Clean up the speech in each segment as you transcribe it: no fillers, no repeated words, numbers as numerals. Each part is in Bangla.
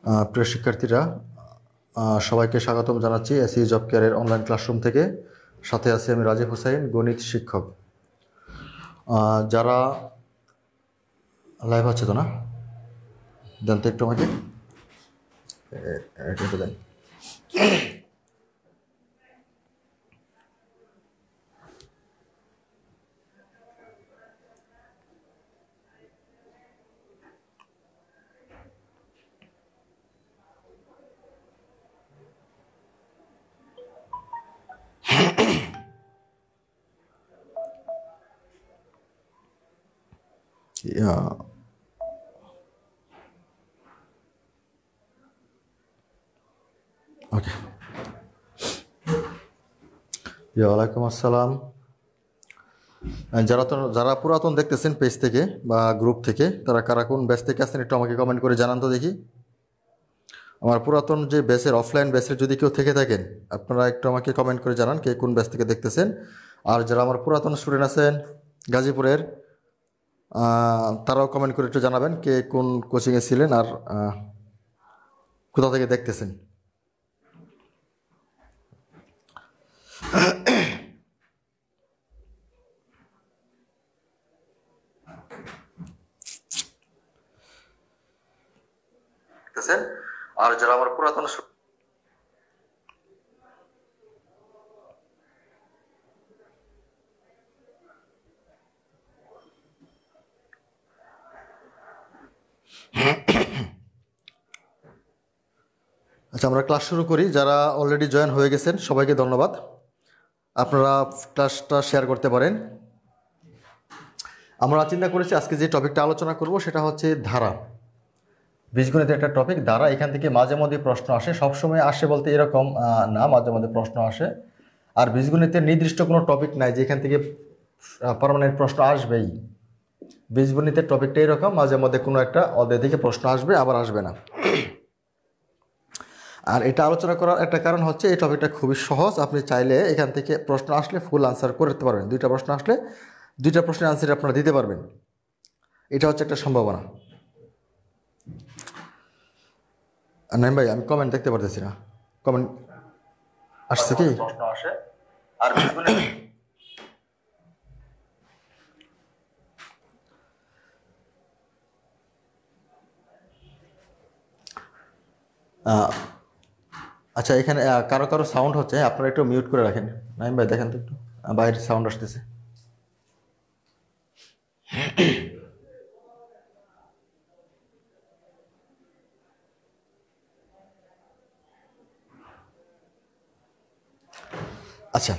প্রিয় শিক্ষার্থীরা, সবাইকে স্বাগতম জানাচ্ছি এসি জব কেয়ারের অনলাইন ক্লাসরুম থেকে। সাথে আছি আমি রাজীব হোসেন, গণিত শিক্ষক। যারা লাইভ আছে তো না, দেন তো একটু আমাকে দেন। ওকে, ওয়ালাইকুম আসসালাম। যারা পুরাতন দেখতেছেন পেজ থেকে বা গ্রুপ থেকে, তারা কারা কোন ব্যাচ থেকে আসছেন একটু আমাকে কমেন্ট করে জানান তো দেখি। আমার পুরাতন যে ব্যাচের অফলাইন ব্যাচের যদি কেউ থেকে থাকেন, আপনারা একটু আমাকে কমেন্ট করে জানান কে কোন ব্যাচ থেকে দেখতেছেন। আর যারা আমার পুরাতন স্টুডেন্ট আছেন গাজীপুরের, তারাও কমেন্ট করে একটু জানাবেন কে কোন কোচিংয়ে ছিলেন আর কোথা থেকে দেখতেছেন। আর যারা আমার পুরাতন আচ্ছা, আমরা ক্লাস শুরু করি। যারা অলরেডি জয়েন হয়ে গেছেন সবাইকে ধন্যবাদ। আপনারা ক্লাসটা শেয়ার করতে পারেন। আমরা চিন্তা করেছি আজকে যে টপিকটা আলোচনা করব সেটা হচ্ছে ধারা। বীজগণিতের একটা টপিক ধারা। এখান থেকে মাঝে মধ্যে প্রশ্ন আসে, সবসময় আসে বলতে এরকম না, মাঝে মধ্যে প্রশ্ন আসে। আর বীজগণিতের নির্দিষ্ট কোনো টপিক নাই যে এখান থেকে পার্মানেন্ট প্রশ্ন আসবেই। বীজগণিতের টপিকটা এরকম, মাঝে মধ্যে কোনো একটা অধ্যায় থেকে প্রশ্ন আসবে, আবার আসবে না। আর এটা আলোচনা করার একটা কারণ হচ্ছে এই টপিকটা খুবই সহজ। আপনি চাইলে এখান থেকে প্রশ্ন আসলে ফুল আনসার করতে পারবেন। দুইটা প্রশ্ন আসলে দুইটা প্রশ্নের আনসার আপনারা দিতে পারবেন। এটা হচ্ছে একটা সম্ভাবনা। নাইম ভাই, আমি কমেন্ট দেখতে পারতেছি না। কমেন্ট আসছে কি? প্রশ্ন আসে আর আচ্ছা, এখানে কারো কারো সাউন্ড হচ্ছে, আপনারা একটু মিউট করে রাখেন। নাইম ভাই দেখেন তো একটু, বাইরে সাউন্ড আসতেছে। আচ্ছা,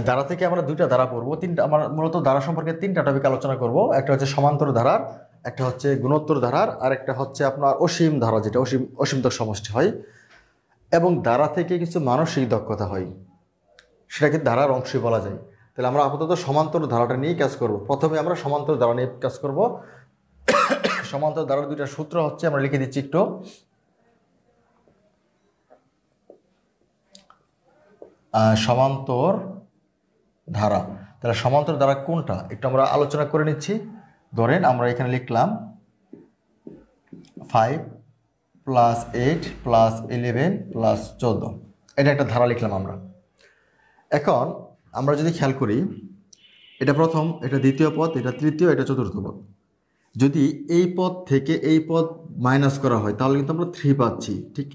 ধারা থেকে আমরা দুইটা ধারা পড়বো, তিনটা। আমার মূলত ধারা সম্পর্কে তিনটা টপিক আলোচনা করব। একটা হচ্ছে সমান্তর ধারার, একটা হচ্ছে গুণোত্তর ধারার, আর একটা হচ্ছে আপনার অসীম ধারা, যেটা অসীমতর সমষ্টি হয় এবং ধারা থেকে কিছু মানসিক দক্ষতা হয়, সেটাকে ধারার অংশই বলা যায়। তাহলে আমরা আপাতত সমান্তর ধারাটা নিয়েই কাজ করব। প্রথমে আমরা সমান্তর ধারা নিয়ে কাজ করব। সমান্তর ধারার দুইটা সূত্র হচ্ছে, আমরা লিখে দিচ্ছি একটু। সমান্তর ধারা, তাহলে সমান্তর ধারা কোনটা একটু আমরা আলোচনা করে নিচ্ছি। ধরেন আমরা এখানে লিখলাম 5 + 8 + 11 + 14, এটা একটা ধারা লিখলাম আমরা। এখন আমরা যদি খেয়াল করি, এটা প্রথম, এটা দ্বিতীয় পদ, এটা তৃতীয়, এটা চতুর্থ পদ। যদি এই পদ থেকে এই পদ মাইনাস করা হয় তাহলে কিন্তু আমরা 3 পাচ্ছি, ঠিক।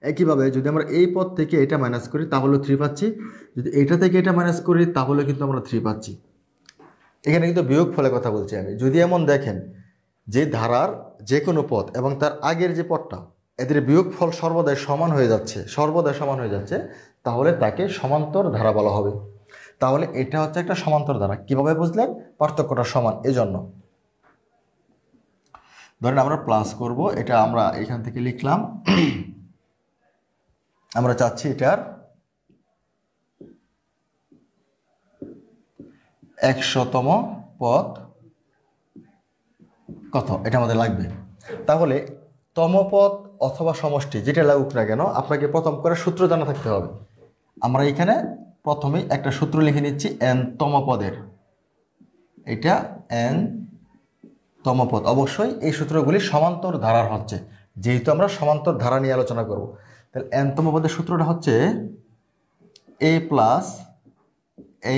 একইভাবে যদি আমরা এই পদ থেকে এটা মাইনাস করি তাহলে 3 পাচ্ছি, যদি এটা থেকে এটা মাইনাস করি তাহলে কিন্তু আমরা 3 পাচ্ছি। এখানে কিন্তু বিয়োগ ফলে কথা বলছি আমি। যদি এমন দেখেন যে ধারার যে কোনো পদ এবং তার আগের যে পদটা, এদের বিয়োগফল সর্বদাই সমান হয়ে যাচ্ছে, তাহলে তাকে সমান্তর ধারা বলা হবে। তাহলে এটা হচ্ছে একটা সমান্তর ধারা। কিভাবে বুঝলেন? পার্থক্যটা সমান, এজন্য। ধরেন আমরা প্লাস করব, এটা আমরা এখান থেকে লিখলাম। আমরা চাচ্ছি এটার 100তম পদ কত, এটা আমাদের লাগবে। তাহলে তমপদ অথবা সমষ্টি যেটা লাগুক না কেন, আপনাকে প্রথম করে সূত্র জানা থাকতে হবে। আমরা এখানে প্রথমে একটা সূত্র লিখে নিচ্ছি n তম পদের। এটা n তম পদ, অবশ্যই এই সূত্রগুলি সমান্তর ধারার হচ্ছে, যেহেতু আমরা সমান্তর ধারা নিয়ে আলোচনা করব। তাহলে n তম পদের সূত্রটা হচ্ছে a plus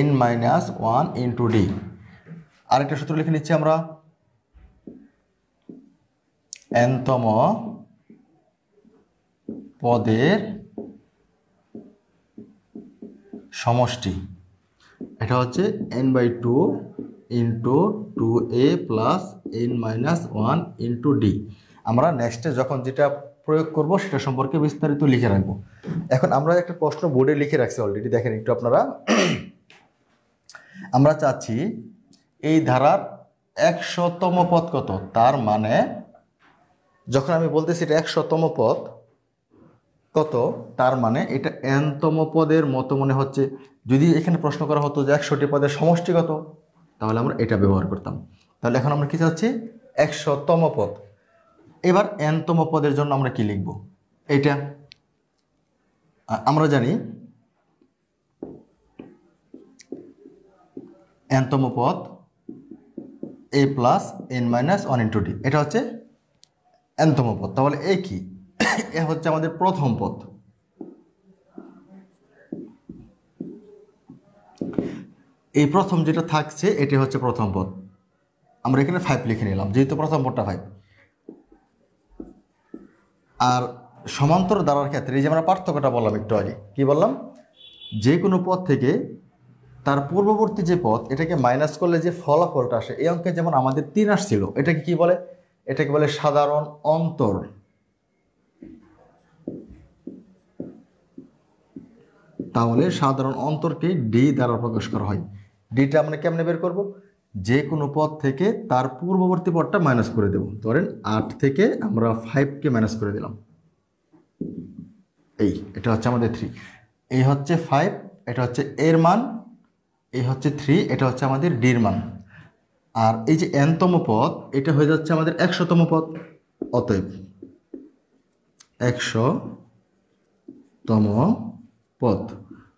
n minus 1 into D. আরেকটা সূত্র লিখে নিচ্ছি আমরা, n তম পদের সমষ্টি, এটা হচ্ছে n/2 into 2a plus n minus 1 into D. আমরা নেক্সটে যখন যেটা প্রয়োগ করব সেটা সম্পর্কে বিস্তারিত লিখে রাখবো। এখন আমরা একটা প্রশ্ন বোর্ডে লিখে রাখছি অলরেডি, দেখেন একটু আপনারা। আমরা চাচ্ছি এই ধারার 100তম পদ কত, তার মানে যখন আমি বলতেছি এটা 100তম পদ কত, তার মানে এটা n তম পদের মতো মনে হচ্ছে। যদি এখানে প্রশ্ন করা হতো যে 100টি পদের সমষ্টি কত, তাহলে আমরা এটা ব্যবহার করতাম। তাহলে এখন আমরা কি চাচ্ছি, 100তম পদ। এবার n তম পদের জন্য আমরা কি লিখব, এটা আমরা জানি n তম পদ a plus n minus 1 into D, এটা হচ্ছে n তম পদ। তাহলে এই কি, এ হচ্ছে আমাদের প্রথম পদ। এই প্রথম যেটা থাকছে এটি হচ্ছে প্রথম পদ। আমরা এখানে 5 লিখে নিলাম, যেহেতু প্রথম পদটা 5। আর সমান্তর ধারার ক্ষেত্রে এই যে আমরা পার্থক্যটা বললাম একটু আগে, কি বললাম, যে কোনো পদ থেকে তার পূর্ববর্তী যে পদ এটাকে মাইনাস করলে যে ফলাফলটা আসে, এই অঙ্কে যেমন আমাদের 3 আসছিল, এটাকে কি বলে, এটাকে বলে সাধারণ অন্তর। তাহলে সাধারণ অন্তরকে ডি দ্বারা প্রকাশ করা হয়। ডিটা আমরা কেমনে বের করব, যে কোনো পদ থেকে তার পূর্ববর্তী পদটা মাইনাস করে দেব। ধরেন 8 থেকে আমরা 5কে মাইনাস করে দিলাম, এটা হচ্ছে আমাদের 3, এই হচ্ছে 5, এটা হচ্ছে এর মান, এই হচ্ছে 3, এটা হচ্ছে আমাদের ডির মান। আর এই যে n তম পদ এটা হয়ে যাচ্ছে আমাদের 100তম পদ। অতএব 100তম পদ।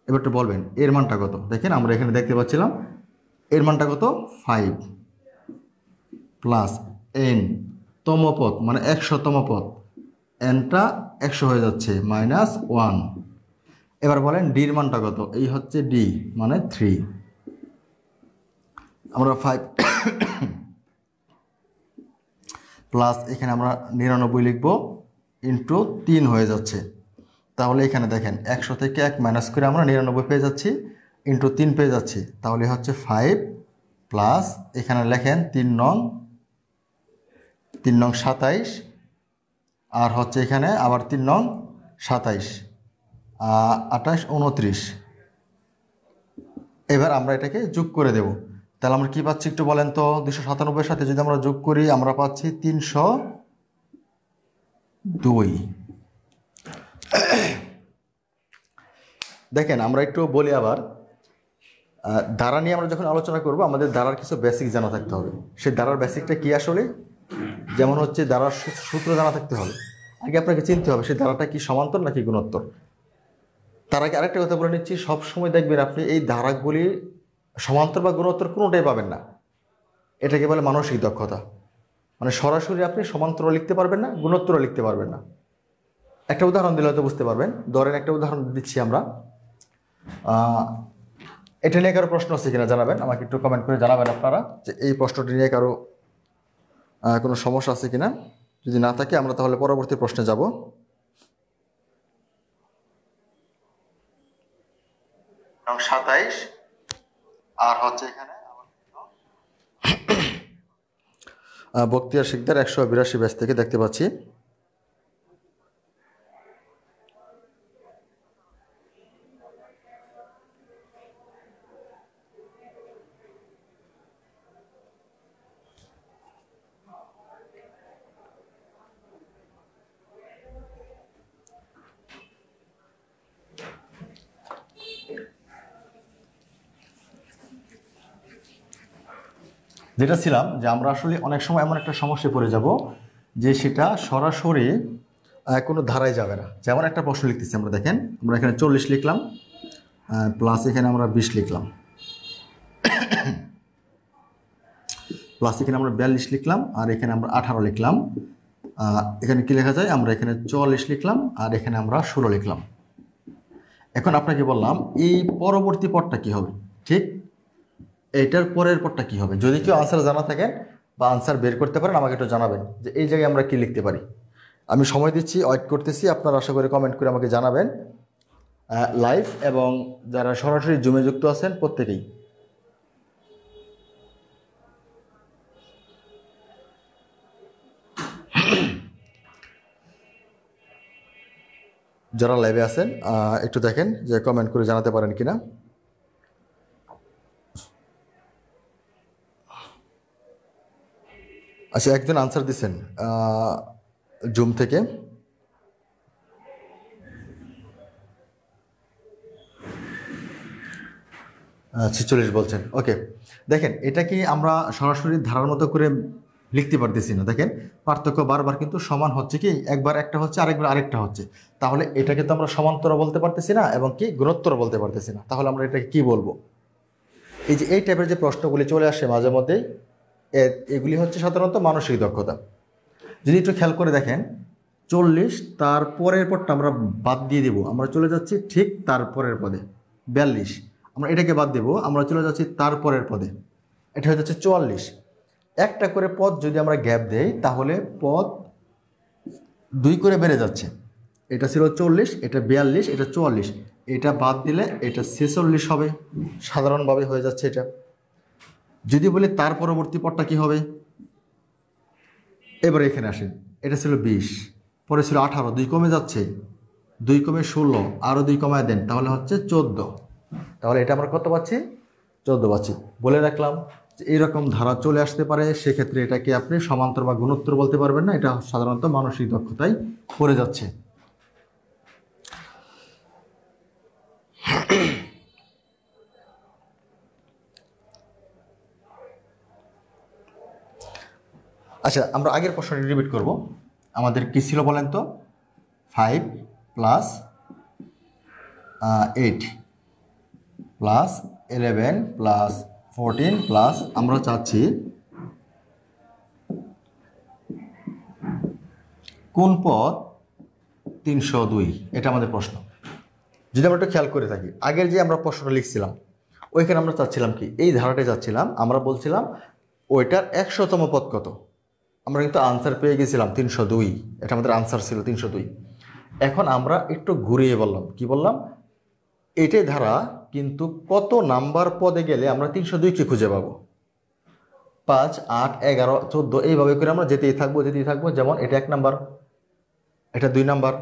এবার একটু বলবেন এর মানটা কত, দেখেন আমরা এখানে দেখতে পাচ্ছিলাম এর মানটা কত, 5 প্লাস n তম পদ মানে 100তম পদ, nটা 100 হয়ে যাচ্ছে মাইনাস 1। এবার বলেন ডির মানটা কত, এই হচ্ছে ডি মানে 3। আমরা 5 প্লাস এখানে আমরা 99 লিখব ইন্টু 3 হয়ে যাচ্ছে। তাহলে এখানে দেখেন 100 থেকে 1 মাইনাস করে আমরা 99 পেয়ে যাচ্ছি, ইন্টু 3 পেয়ে যাচ্ছি। তাহলে হচ্ছে 5 প্লাস এখানে লেখেন 3 নং 27, আর হচ্ছে এখানে আবার 3 নং 27, 28, 29। এবার আমরা এটাকে যোগ করে দেব। তাহলে আমরা কি পাচ্ছি একটু বলেন তো, 297 সাথে যদি আমরা যোগ করি আমরা পাচ্ছি 302। দেখেন আমরা একটু বলি আবার, ধারা নিয়ে আমরা যখন আলোচনা করব আমাদের ধারার কিছু বেসিক জানা থাকতে হবে। সেই ধারার বেসিকটা কি আসলে, যেমন হচ্ছে ধারার সূত্র জানা থাকতে হবে। আগে আপনাকে চিনতে হবে সেই ধারাটা কি সমান্তর নাকি গুণোত্তর। তার আগে আরেকটা কথা বলে নিচ্ছি, সবসময় দেখবেন আপনি এই ধারাগুলি সমান্তর বা গুণোত্তর কোনোটাই পাবেন না। এটাকে বলে মানসিক দক্ষতা, মানে সরাসরি আপনি সমান্তর লিখতে পারবেন না, গুণোত্তর লিখতে পারবেন না। একটা উদাহরণ দিলে হয়তো বুঝতে পারবেন। ধরেন একটা উদাহরণ দিচ্ছি আমরা, এটা নিয়ে কারো প্রশ্ন আছে কিনা জানাবেন, আমাকে একটু কমেন্ট করে জানাবেন আপনারা যে এই প্রশ্নটি নিয়ে কারো কোনো সমস্যা আছে কিনা। যদি না থাকে আমরা তাহলে পরবর্তী প্রশ্নে যাব। নং 27 আর হচ্ছে এখানে বক্তিয়ার শিকদার 182 ব্যাচ থেকে দেখতে পাচ্ছি। যেটা ছিলাম যে আমরা আসলে অনেক সময় এমন একটা সমস্যায় পড়ে যাব যে সেটা সরাসরি কোনো ধারায় যাবে না। যেমন একটা প্রশ্ন লিখতেছি আমরা, দেখেন আমরা এখানে 40 লিখলাম প্লাস এখানে আমরা 20 লিখলাম। প্লাস এখানে আমরা 42 লিখলাম, আর এখানে আমরা 18 লিখলাম। এখানে কি লেখা যায়, আমরা এখানে 44 লিখলাম, আর এখানে আমরা 16 লিখলাম। এখন আপনাকে বললাম এই পরবর্তী পদটা কি হবে, ঠিক এইটার পরের পদটা কি হবে। যদি কেউ আনসার জানা থাকেন বা আনসার বের করতে পারেন আমাকে একটু জানাবেন যে এই জায়গায় আমরা কি লিখতে পারি। আমি সময় দিচ্ছি, ওয়েট করতেছি, আপনারা আশা করি কমেন্ট করে আমাকে জানাবেন লাইভ, এবং যারা সরাসরি জুমে যুক্ত আছেন প্রত্যেকেই। যারা লাইভে আছেন একটু দেখেন যে কমেন্ট করে জানাতে পারেন কিনা। আচ্ছা, একজন আনসার দিচ্ছেন জুম থেকে। 46 বলছেন। ওকে, দেখেন এটা কি আমরা সরাসরি ধারার মতো করে লিখতে পারতেছি না। দেখেন পার্থক্য বারবার কিন্তু সমান হচ্ছে, কি একবার একটা হচ্ছে আরেকবার আরেকটা হচ্ছে। তাহলে এটাকে তো আমরা সমান্তর বলতে পারতেছি না এবং কি গুণোত্তর বলতে পারতেছি না। তাহলে আমরা এটাকে কি বলবো? এই যে এই টাইপের যে প্রশ্নগুলি চলে আসে মাঝে মধ্যেই, এগুলি হচ্ছে সাধারণত মানসিক দক্ষতা। যদি একটু খেয়াল করে দেখেন 40 তার পরের পদটা আমরা বাদ দিয়ে দেবো, আমরা চলে যাচ্ছি ঠিক তার পরের পদে। 42 আমরা এটাকে বাদ দেবো, আমরা চলে যাচ্ছি তার পরের পদে, এটা হয়ে যাচ্ছে 44। একটা করে পদ যদি আমরা গ্যাপ দেই তাহলে পদ 2 করে বেড়ে যাচ্ছে। এটা ছিল 40, এটা 42, এটা 44, এটা বাদ দিলে এটা 46 হবে, সাধারণভাবে হয়ে যাচ্ছে এটা। যদি বলি তার পরবর্তী পদটা কি হবে, এবার এখানে আসেন, এটা ছিল 20, পরে ছিল 18, 2 কমে যাচ্ছে, 2 কমে 16, আরও 2 কমায় দেন, তাহলে হচ্ছে 14। তাহলে এটা আমরা কত পাচ্ছি? 14 পাচ্ছি। বলে রাখলাম যে এইরকম ধারা চলে আসতে পারে, সেক্ষেত্রে এটাকে আপনি সমান্তর বা গুণোত্তর বলতে পারবেন না, এটা সাধারণত মানসিক দক্ষতায় পড়ে যাচ্ছে। আচ্ছা, আমরা আগের প্রশ্নটি রিপিট করব। আমাদের কি ছিল বলেন তো? 5 প্লাস 8 প্লাস 11 প্লাস 14 প্লাস আমরা চাচ্ছি কোন পদ 302, এটা আমাদের প্রশ্ন। যদি আমরা একটু খেয়াল করে থাকি, আগের যে আমরা প্রশ্নটা লিখছিলাম ওইখানে আমরা চাচ্ছিলাম কি, এই ধারাটাই চাচ্ছিলাম, আমরা বলছিলাম ওইটার 100তম পদ কত। আমরা কিন্তু আনসার পেয়ে গেছিলাম 302, এটা আমাদের আনসার ছিল 302। এখন আমরা একটু ঘুরিয়ে বললাম, কি বললাম, এটাই ধারা কিন্তু কত নাম্বার পদে গেলে আমরা 302কে খুঁজে পাবো। 5, 8, 11, 14 এইভাবে করে আমরা যেতেই থাকবো। যেমন এটা 1 নাম্বার, এটা 2 নাম্বার,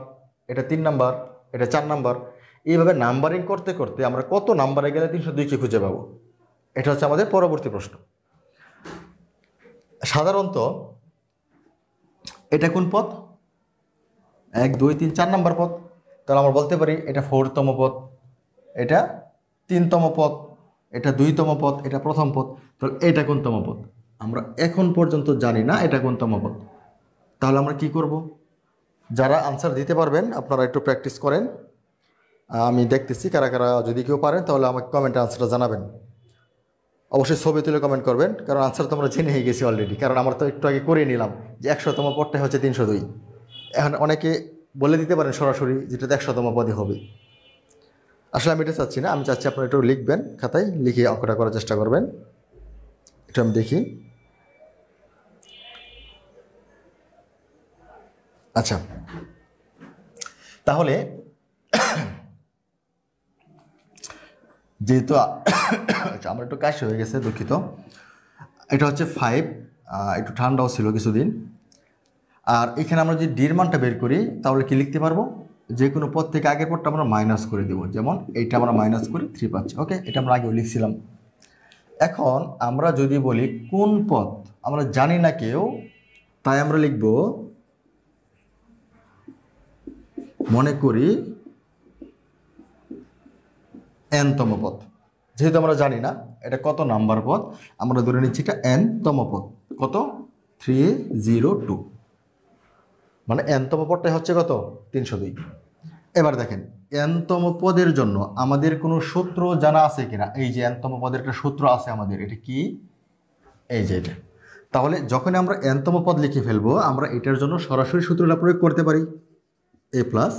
এটা 3 নাম্বার, এটা 4 নাম্বার, এইভাবে নাম্বারিং করতে করতে আমরা কত নাম্বারে গেলে 302কে খুঁজে পাবো। এটা হচ্ছে আমাদের পরবর্তী প্রশ্ন। সাধারণত এটা কোন পদ? 1, 2, 3, 4 নাম্বার পদ। তাহলে আমরা বলতে পারি এটা 4তম পদ, এটা 3তম পদ, এটা 2তম পদ, এটা প্রথম পদ। তাহলে এটা কোনতম পদ? আমরা এখন পর্যন্ত জানি না এটা কোনতম পদ। তাহলে আমরা কি করব? যারা আনসার দিতে পারবেন আপনারা একটু প্র্যাকটিস করেন, আমি দেখতেছি কারা কারা, যদি কেউ পারেন তাহলে আমাকে কমেন্টে আনসারটা জানাবেন। অবশ্যই ছবি তুলে কমেন্ট করবেন, কারণ আনসার তো আমরা জেনে গেছি অলরেডি, কারণ আমরা তো একটু আগে করে নিলাম যে 100তম পদটা হচ্ছে 302। এখন অনেকে বলে দিতে পারেন সরাসরি যেটা 100তম পদে হবে। আসলে আমি এটা চাচ্ছি না, আমি চাচ্ছি আপনারা একটু লিখবেন, খাতায় লিখে অঙ্কটা করার চেষ্টা করবেন। একটু আমি দেখি। আচ্ছা, তাহলে যেহেতু আচ্ছা আমার একটু কাশি হয়ে গেছে, দুঃখিত। এটা হচ্ছে 5, একটু ঠান্ডাও ছিল কিছুদিন। আর এখানে আমরা যদি ডির মানটা বের করি তাহলে কি লিখতে পারবো, যে কোনো পদ থেকে আগের পদটা আমরা মাইনাস করে দেবো। যেমন এইটা আমরা মাইনাস করে 3 পাচ্ছি। ওকে, এটা আমরা আগেও লিখছিলাম। এখন আমরা যদি বলি কোন পদ আমরা জানি না কেউ, তাই আমরা লিখব মনে করি nতম পদ। যেহেতু আমরা জানি না এটা কত নাম্বার পদ, আমরা ধরে নিচ্ছি এটা nতম পদ। কত? 302, মানে nতম পদটাই হচ্ছে কত? 302। এবার দেখেন nতম পদের জন্য আমাদের কোনো সূত্র জানা আছে কিনা। এই যে nতম পদের একটা সূত্র আছে আমাদের, এটা কি? এই যে এটা। তাহলে যখন আমরা এনতম পদ লিখে ফেলবো আমরা এটার জন্য সরাসরি সূত্রটা প্রয়োগ করতে পারি a plus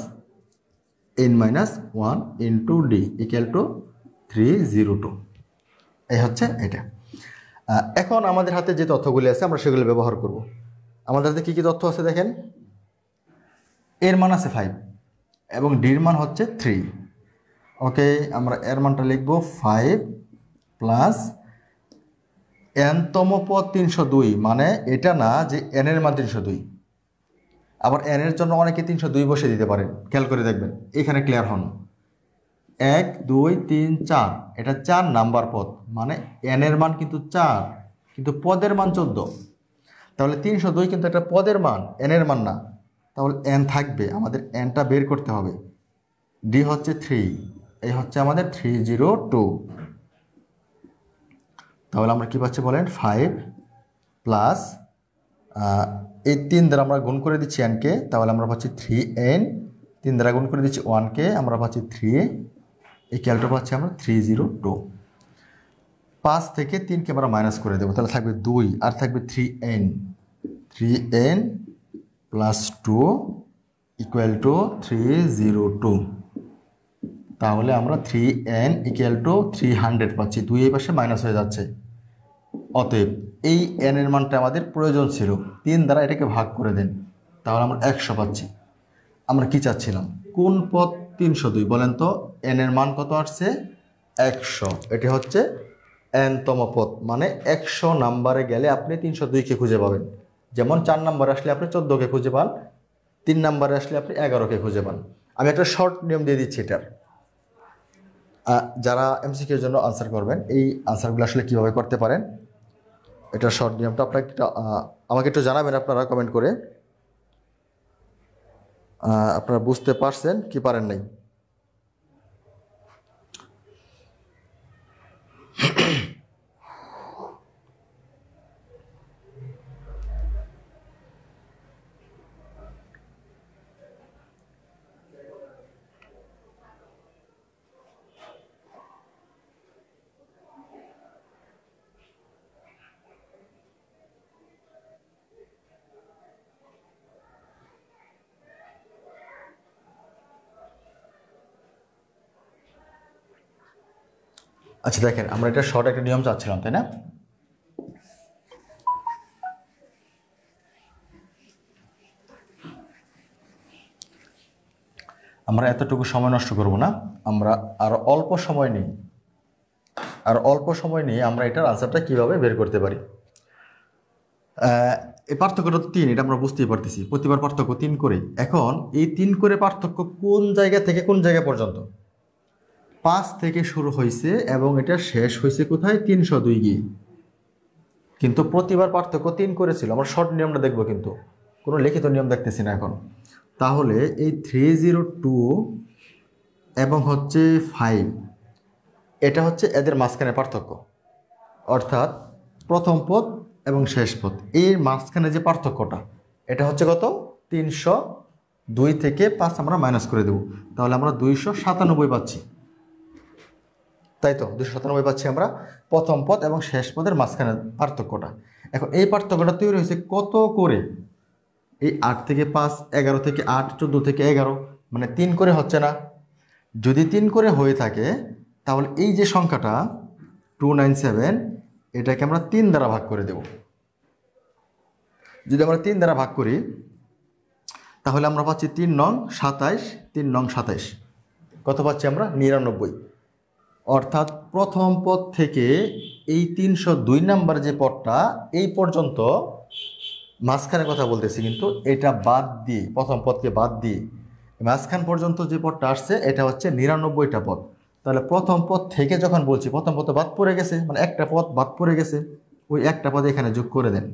n minus one into D equal to 302। এই হচ্ছে এটা। এখন আমাদের হাতে যে তথ্যগুলি আছে আমরা সেগুলো ব্যবহার করব। আমাদের হাতে কী কী তথ্য আছে দেখেন, এর মান আছে 5 এবং ডির মান হচ্ছে 3। ওকে, আমরা এর মানটা লিখব 5 প্লাস এনতম পদ 302, মানে এটা না যে এন এর মান 302। আবার এন এর জন্য অনেকে 302 বসে দিতে পারেন, খেয়াল করে দেখবেন, এখানে ক্লিয়ার হন। 1 2 3 4, এটা 4 নাম্বার পদ, মানে এন এর মান কিন্তু 4 কিন্তু পদের মান 14। তাহলে 302 কিন্তু একটা পদের মান, এন এর মান না। তাহলে এন থাকবে, আমাদের এনটা বের করতে হবে। ডি হচ্ছে 3, এই হচ্ছে আমাদের 302। তাহলে আমরা কি পাচ্ছি বলেন, 5 প্লাস এই 3 দ্বারা আমরা গুণ করে দিচ্ছি এনকে, তাহলে আমরা পাচ্ছি 3n, 3 দ্বারা গুণ করে দিচ্ছি 1কে, আমরা পাচ্ছি 3a, এই ক্যালটা পাচ্ছি আমরা 302। 5 থেকে 3কে আমরা মাইনাস করে দেবো, তাহলে থাকবে 2 আর থাকবে 3n, 3n plus 2 equal to 302। তাহলে আমরা 3n ইকুয়াল টু 300 পাচ্ছি, 2 এই পাশে মাইনাস হয়ে যাচ্ছে। অতএব এই n এর মানটা আমাদের প্রয়োজন ছিল, 3 দ্বারা এটাকে ভাগ করে দেন, তাহলে আমরা 100 পাচ্ছি। আমরা কি চাচ্ছিলাম, কোন পদ 302 বলেন তো, n এর মান কত আসছে 100, এটি হচ্ছে nতম পদ, মানে 100 নাম্বারে গেলে আপনি 302কে খুঁজে পাবেন। যেমন 4 নাম্বারে আসলে আপনি 14কে খুঁজে পান, 3 নাম্বারে আসলে আপনি 11কে খুঁজে পান। আমি একটা শর্ট নিয়ম দিয়ে দিচ্ছি এটার, যারা এমসিকিউর জন্য আনসার করবেন এই আনসারগুলো আসলে কীভাবে করতে পারেন, এটা শর্ট নিয়মটা আপনাকে আমাকে একটু জানাবেন আপনারা কমেন্ট করে, আপনারা বুঝতে পারছেন কি পারেন নাই। আচ্ছা দেখেন, আমরা এটা শর্ট একটা নিয়ম চাচ্ছিলাম, তাই না? আমরা এতটুকু সময় নষ্ট করব না, আমরা আরো অল্প সময় নিই, আর অল্প সময় নিয়ে আমরা এটার আনসারটা কিভাবে বের করতে পারি। এই পার্থক্যটা 3, এটা আমরা বুঝতেই পারতেছি, প্রতিবার পার্থক্য 3 করে। এখন এই 3 করে পার্থক্য কোন জায়গা থেকে কোন জায়গা পর্যন্ত, 5 থেকে শুরু হয়েছে এবং এটা শেষ হয়েছে কোথায়, 302 গিয়ে। কিন্তু প্রতিবার পার্থক্য 3 করেছিল। আমরা শর্ট নিয়মটা দেখব, কিন্তু কোনো লিখিত নিয়ম দেখতেছি না এখন। তাহলে এই 302 এবং হচ্ছে 5, এটা হচ্ছে এদের মাঝখানে পার্থক্য, অর্থাৎ প্রথম পদ এবং শেষ পদ, এর মাঝখানে যে পার্থক্যটা, এটা হচ্ছে কত, 302 থেকে 5 আমরা মাইনাস করে দেব, তাহলে আমরা 297 পাচ্ছি, তাই তো? 297 পাচ্ছি আমরা প্রথম পদ এবং শেষ পদের মাঝখানে পার্থক্যটা। এখন এই পার্থক্যটা তৈরি হয়েছে কত করে, এই 8 থেকে 5, 11 থেকে 8, 14 থেকে 11, মানে 3 করে হচ্ছে না। যদি 3 করে হয়ে থাকে তাহলে এই যে সংখ্যাটা 297, এটাকে আমরা 3 দ্বারা ভাগ করে দেব। যদি আমরা 3 দ্বারা ভাগ করি তাহলে আমরা পাচ্ছি 3 নং 27, 3 নং 27, কত পাচ্ছি আমরা, 99। অর্থাৎ প্রথম পদ থেকে এই 302 নাম্বার যে পদটা এই পর্যন্ত, মাঝখানে কথা বলতেছি কিন্তু, এটা বাদ দিয়ে, প্রথম পদকে বাদ দিয়ে মাঝখান পর্যন্ত যে পদটা আসছে এটা হচ্ছে 99টা পদ। তাহলে প্রথম পদ থেকে যখন বলছি, প্রথম পদ বাদ পড়ে গেছে, মানে একটা পদ বাদ পড়ে গেছে, ওই একটা পদ এখানে যোগ করে দেন,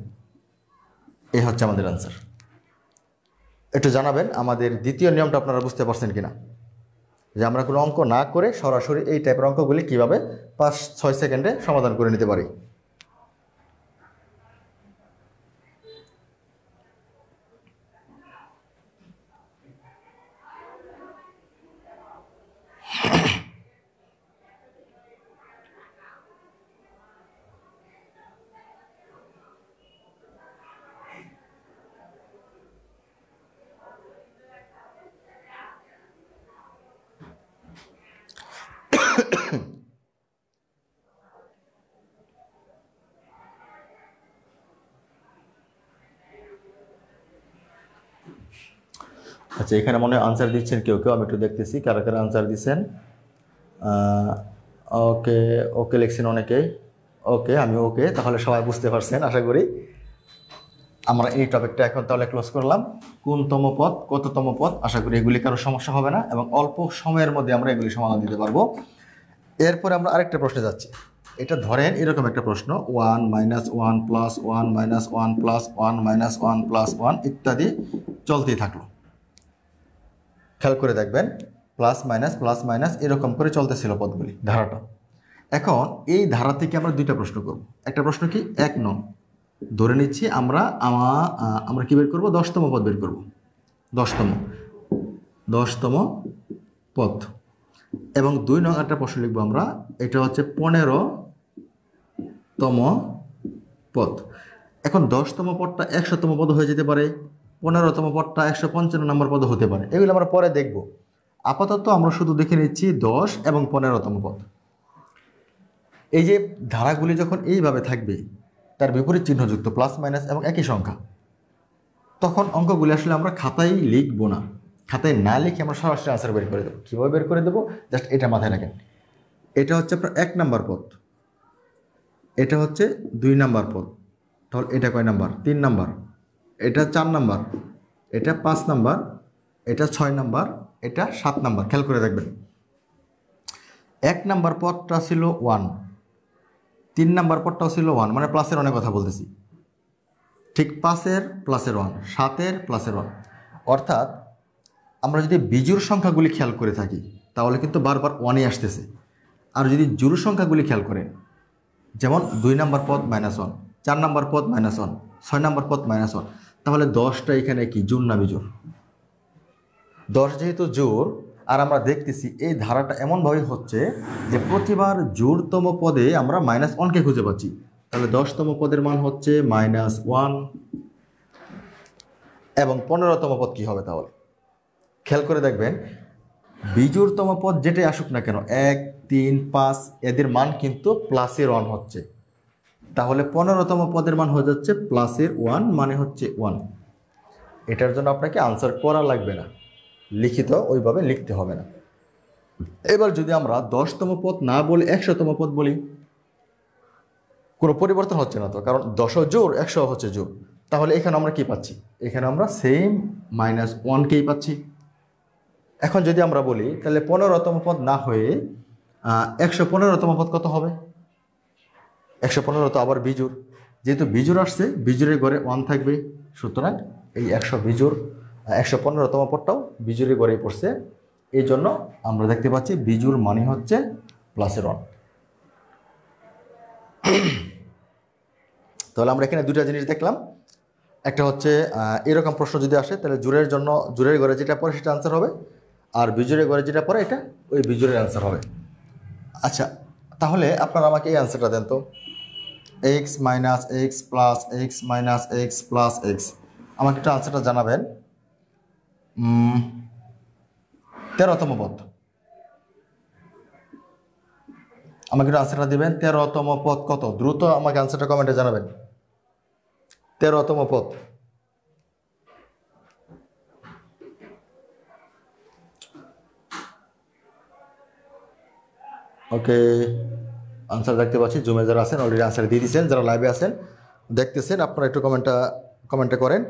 এই হচ্ছে আমাদের আনসার। একটু জানাবেন আমাদের দ্বিতীয় নিয়মটা আপনারা বুঝতে পারছেন কিনা, যে আমরা কোনো অঙ্ক না করে সরাসরি এই টাইপের অঙ্কগুলি কীভাবে 5-6 সেকেন্ডে সমাধান করে নিতে পারি। আচ্ছা, এখানে মনে হয় আনসার দিচ্ছেন কেউ কেউ, আমি একটু দেখতেছি কারা কারা আনসার দিচ্ছেন। ওকে, ওকে লিখছেন অনেকেই। ওকে, আমি ওকে, তাহলে সবাই বুঝতে পারছেন আশা করি। আমরা এই টপিকটা এখন তাহলে ক্লোজ করলাম। কোনতম পদ, কততম পদ, আশা করি এগুলি কারো সমস্যা হবে না এবং অল্প সময়ের মধ্যে আমরা এগুলি সমাধান দিতে পারবো। এরপরে আমরা আরেকটা প্রশ্নে যাচ্ছি। এটা ধরেন এরকম একটা প্রশ্ন, 1 - 1 + 1 - 1 + 1 - 1 + 1 ইত্যাদি চলতেই থাকলো। খেয়াল করে দেখবেন প্লাস মাইনাস এরকম করে চলতেছিল পদগুলি, ধারাটা। এখন এই ধারা থেকে আমরা দুইটা প্রশ্ন করব। একটা প্রশ্ন কি, 1 নং ধরে নিচ্ছি আমরা কি বের করব, 10তম পদ বের করব। 10তম পদ। এবং 2 নং একটা প্রশ্ন লিখবো আমরা, এটা হচ্ছে 15তম পদ। এখন 10তম পদটা 100তম পদ হয়ে যেতে পারে, 15তম পদটা 155 নম্বর পদ হতে পারে, এগুলো আমরা পরে দেখব। আপাতত আমরা শুধু দেখে নিচ্ছি 10 এবং 15তম পদ। এই যে ধারাগুলি যখন এইভাবে থাকবে, তার বিপরীত চিহ্নযুক্ত প্লাস মাইনাস এবং একই সংখ্যা, তখন অঙ্কগুলি আসলে আমরা খাতায় লিখবো না। খাতায় না লিখে আমরা সরাসরি আনসার বের করে দেবো। কীভাবে বের করে দেবো, জাস্ট এটা মাথায় রাখেন। এটা হচ্ছে আপনার 1 নাম্বার পদ, এটা হচ্ছে 2 নাম্বার পদ, তাহলে এটা কয় নাম্বার, 3 নাম্বার, এটা 4 নাম্বার, এটা 5 নাম্বার, এটা 6 নাম্বার, এটা 7 নাম্বার। খেয়াল করে দেখবেন 1 নাম্বার পদটা ছিল 1, 3 নাম্বার পদটাও ছিল 1, মানে প্লাসের অনেক কথা বলতেছি। ঠিক 5-এর প্লাসের 1, 7-এর প্লাসের 1। অর্থাৎ আমরা যদি বিজোড় সংখ্যাগুলি খেয়াল করে থাকি তাহলে কিন্তু বারবার 1-ই আসতেছে। আর যদি জোড় সংখ্যাগুলি খেয়াল করেন, যেমন 2 নাম্বার পদ -1, 4 নাম্বার পদ -1, 6 নাম্বার পদ -1, তাহলে 10টা এখানে কি জোড় না বিজোড়? 10 যেহেতু জোড়, আর আমরা দেখতেছি এই ধারাটা এমনভাবে হচ্ছে যে প্রতিবার জোড়তম পদে আমরা -1কে খুঁজে পাচ্ছি, তাহলে 10তম পদের মান হচ্ছে -1। এবং 15তম পদ কী হবে তাহলে? খেয়াল করে দেখবেন বিজোড়তম পদ যেটাই আসুক না কেন, 1, 3, 5 এদের মান কিন্তু প্লাসের 1 হচ্ছে। তাহলে 15তম পদের মান হয়ে যাচ্ছে প্লাসের 1, মানে হচ্ছে 1। এটার জন্য আপনাকে আনসার করা লাগবে না, লিখিত ওইভাবে লিখতে হবে না। এবার যদি আমরা 10তম পদ না বলে 100তম পদ বলি, কোনো পরিবর্তন হচ্ছে না তো, কারণ 10ও জোড় 100 হচ্ছে জোড়। তাহলে এখানে আমরা কি পাচ্ছি, এখানে আমরা সেম -1কেই পাচ্ছি। এখন যদি আমরা বলি তাহলে 15তম পদ না হয়ে 115তম পদ কত হবে? 115 তো আবার বিজোড়, যেহেতু বিজোড় আসছে বিজোড়ের ঘরে 1 থাকবে, সুতরাং এই 100 বিজোড় 115তম পদটাও বিজোড়ের ঘরেই পড়ছে। এই জন্য আমরা দেখতে পাচ্ছি বিজোড় মানে হচ্ছে প্লাসের 1। তাহলে আমরা এখানে দুটা জিনিস দেখলাম। একটা হচ্ছে এরকম প্রশ্ন যদি আসে তাহলে জোড়ের জন্য জোড়ের ঘরে যেটা পড়ে সেটা আনসার হবে, আর বিজোড়ের ঘরে যেটা পড়ে এটা ওই বিজোড়ের আনসার হবে। আচ্ছা, তাহলে আপনারা আমাকে এই আনসারটা দেন তো, x - x plus x - x plus x। আমাকে একটু আনসারটা জানাবেন। 13তম পদ, আমাকে একটু আনসারটা দিবেন। 13তম পদ কত? দ্রুত আমাকে আনসারটা কমেন্টে জানাবেন। 13তম পদ ওকে, আনসার দেখতে পাচ্ছি। জুমে যারা আছেন অলরেডি আনসার দিয়ে দিচ্ছেন, যারা লাইভে আছেন দেখতেছেন আপনারা একটু কমেন্টে করেন।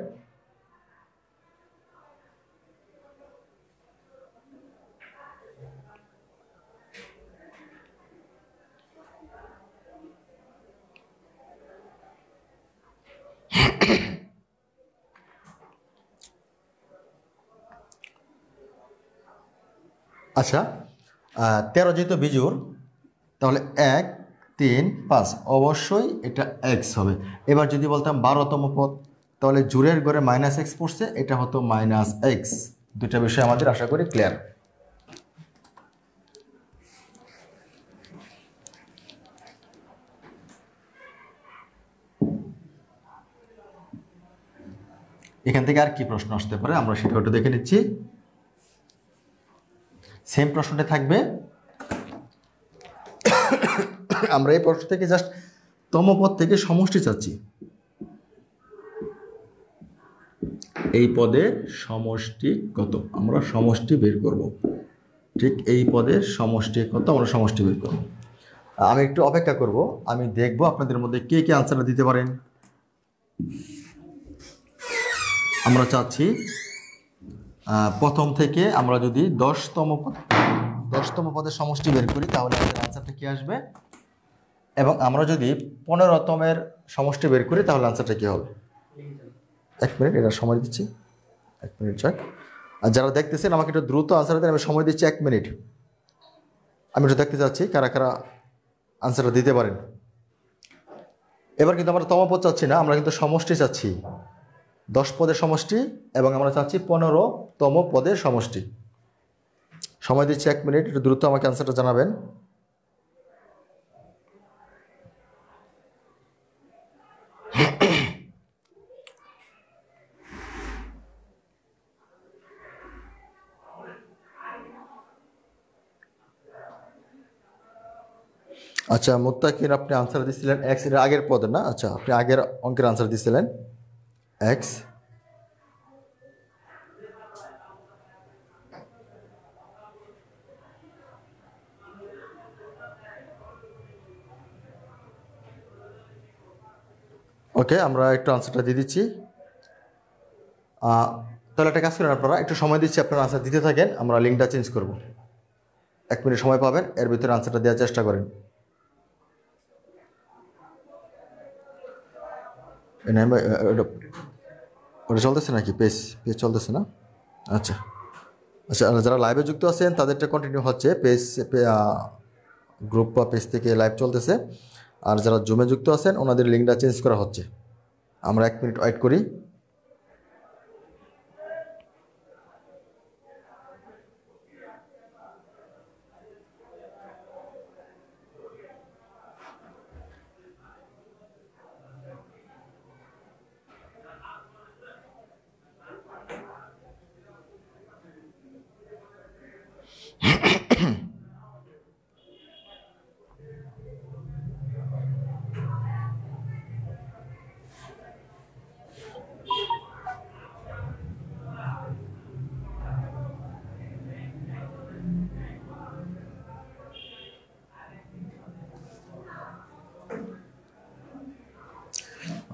আচ্ছা, 13 যেহেতু বিজোড়, তাহলে 1, 3, 5 অবশ্যই এটা x হবে। এবার যদি বলতাম 12তম পদ, তাহলে জোড়ের ঘরে -x পড়ছে, এটা হতো -x। দুটা বিষয় আমাদের আশা করি ক্লিয়ার। এখান থেকে আর কি প্রশ্ন আসতে পারে আমরা সেটা একটু দেখে নিচ্ছি। সেম প্রশ্নটা থাকবে, আমরা এই প্রশ্ন থেকে জাস্ট তম পদ থেকে সমষ্টি চাচ্ছি। এই পদের সমষ্টি কত আমরা সমষ্টি বের করব। ঠিক এই পদের সমষ্টি কত আমরা সমষ্টি বের করব। আমি একটু অপেক্ষা করব, আমি দেখব আপনাদের মধ্যে কে কে আনসারটা দিতে পারেন। আমরা চাচ্ছি প্রথম থেকে আমরা যদি 10তম পদের সমষ্টি বের করি তাহলে আমাদের আনসারটা কি আসবে, এবং আমরা যদি 15তমের সমষ্টি বের করি তাহলে আনসারটা কি হবে। 1 মিনিট, এটা সময় দিচ্ছি, 1 মিনিট যাক। আর যারা দেখতেছেন আমাকে একটু দ্রুত আনসার দেন, আমি সময় দিচ্ছি 1 মিনিট। আমি একটু দেখতে চাচ্ছি কারা কারা আনসারটা দিতে পারেন। এবার কিন্তু আমরা তমপদ চাচ্ছি না, আমরা কিন্তু সমষ্টি চাচ্ছি, 10 পদের সমষ্টি, এবং আমরা চাচ্ছি 15তম পদের সমষ্টি। সময় দিচ্ছি 1 মিনিট, একটু দ্রুত আমাকে আনসারটা জানাবেন। আচ্ছা মুত্তাকিন, আপনি আনসার দিছিলেন এক্স, এর আগের পদে না? আচ্ছা, আপনি আগের অঙ্কের আনসার দিছিলেন এক্স। ওকে, আমরা একটু আনসারটা দিয়ে দিচ্ছি। তাহলে একটা কাজ করেন, আপনারা একটু সময় দিচ্ছি, আপনারা আনসার দিতে থাকেন, আমরা লিঙ্কটা চেঞ্জ করব। 1 মিনিট সময় পাবেন, এর ভিতরে আনসারটা দেওয়ার চেষ্টা করেন। ওটা চলতেছে নাকি? পেজ চলতেছে না? আচ্ছা আচ্ছা, যারা লাইভে যুক্ত আছেন তাদেরটা কন্টিনিউ হচ্ছে, পেজ গ্রুপ বা পেজ থেকে লাইভ চলতেছে। আর যারা জুমে যুক্ত আছেন ওনাদের লিঙ্কটা চেঞ্জ করা হচ্ছে। আমরা 1 মিনিট ওয়েট করি।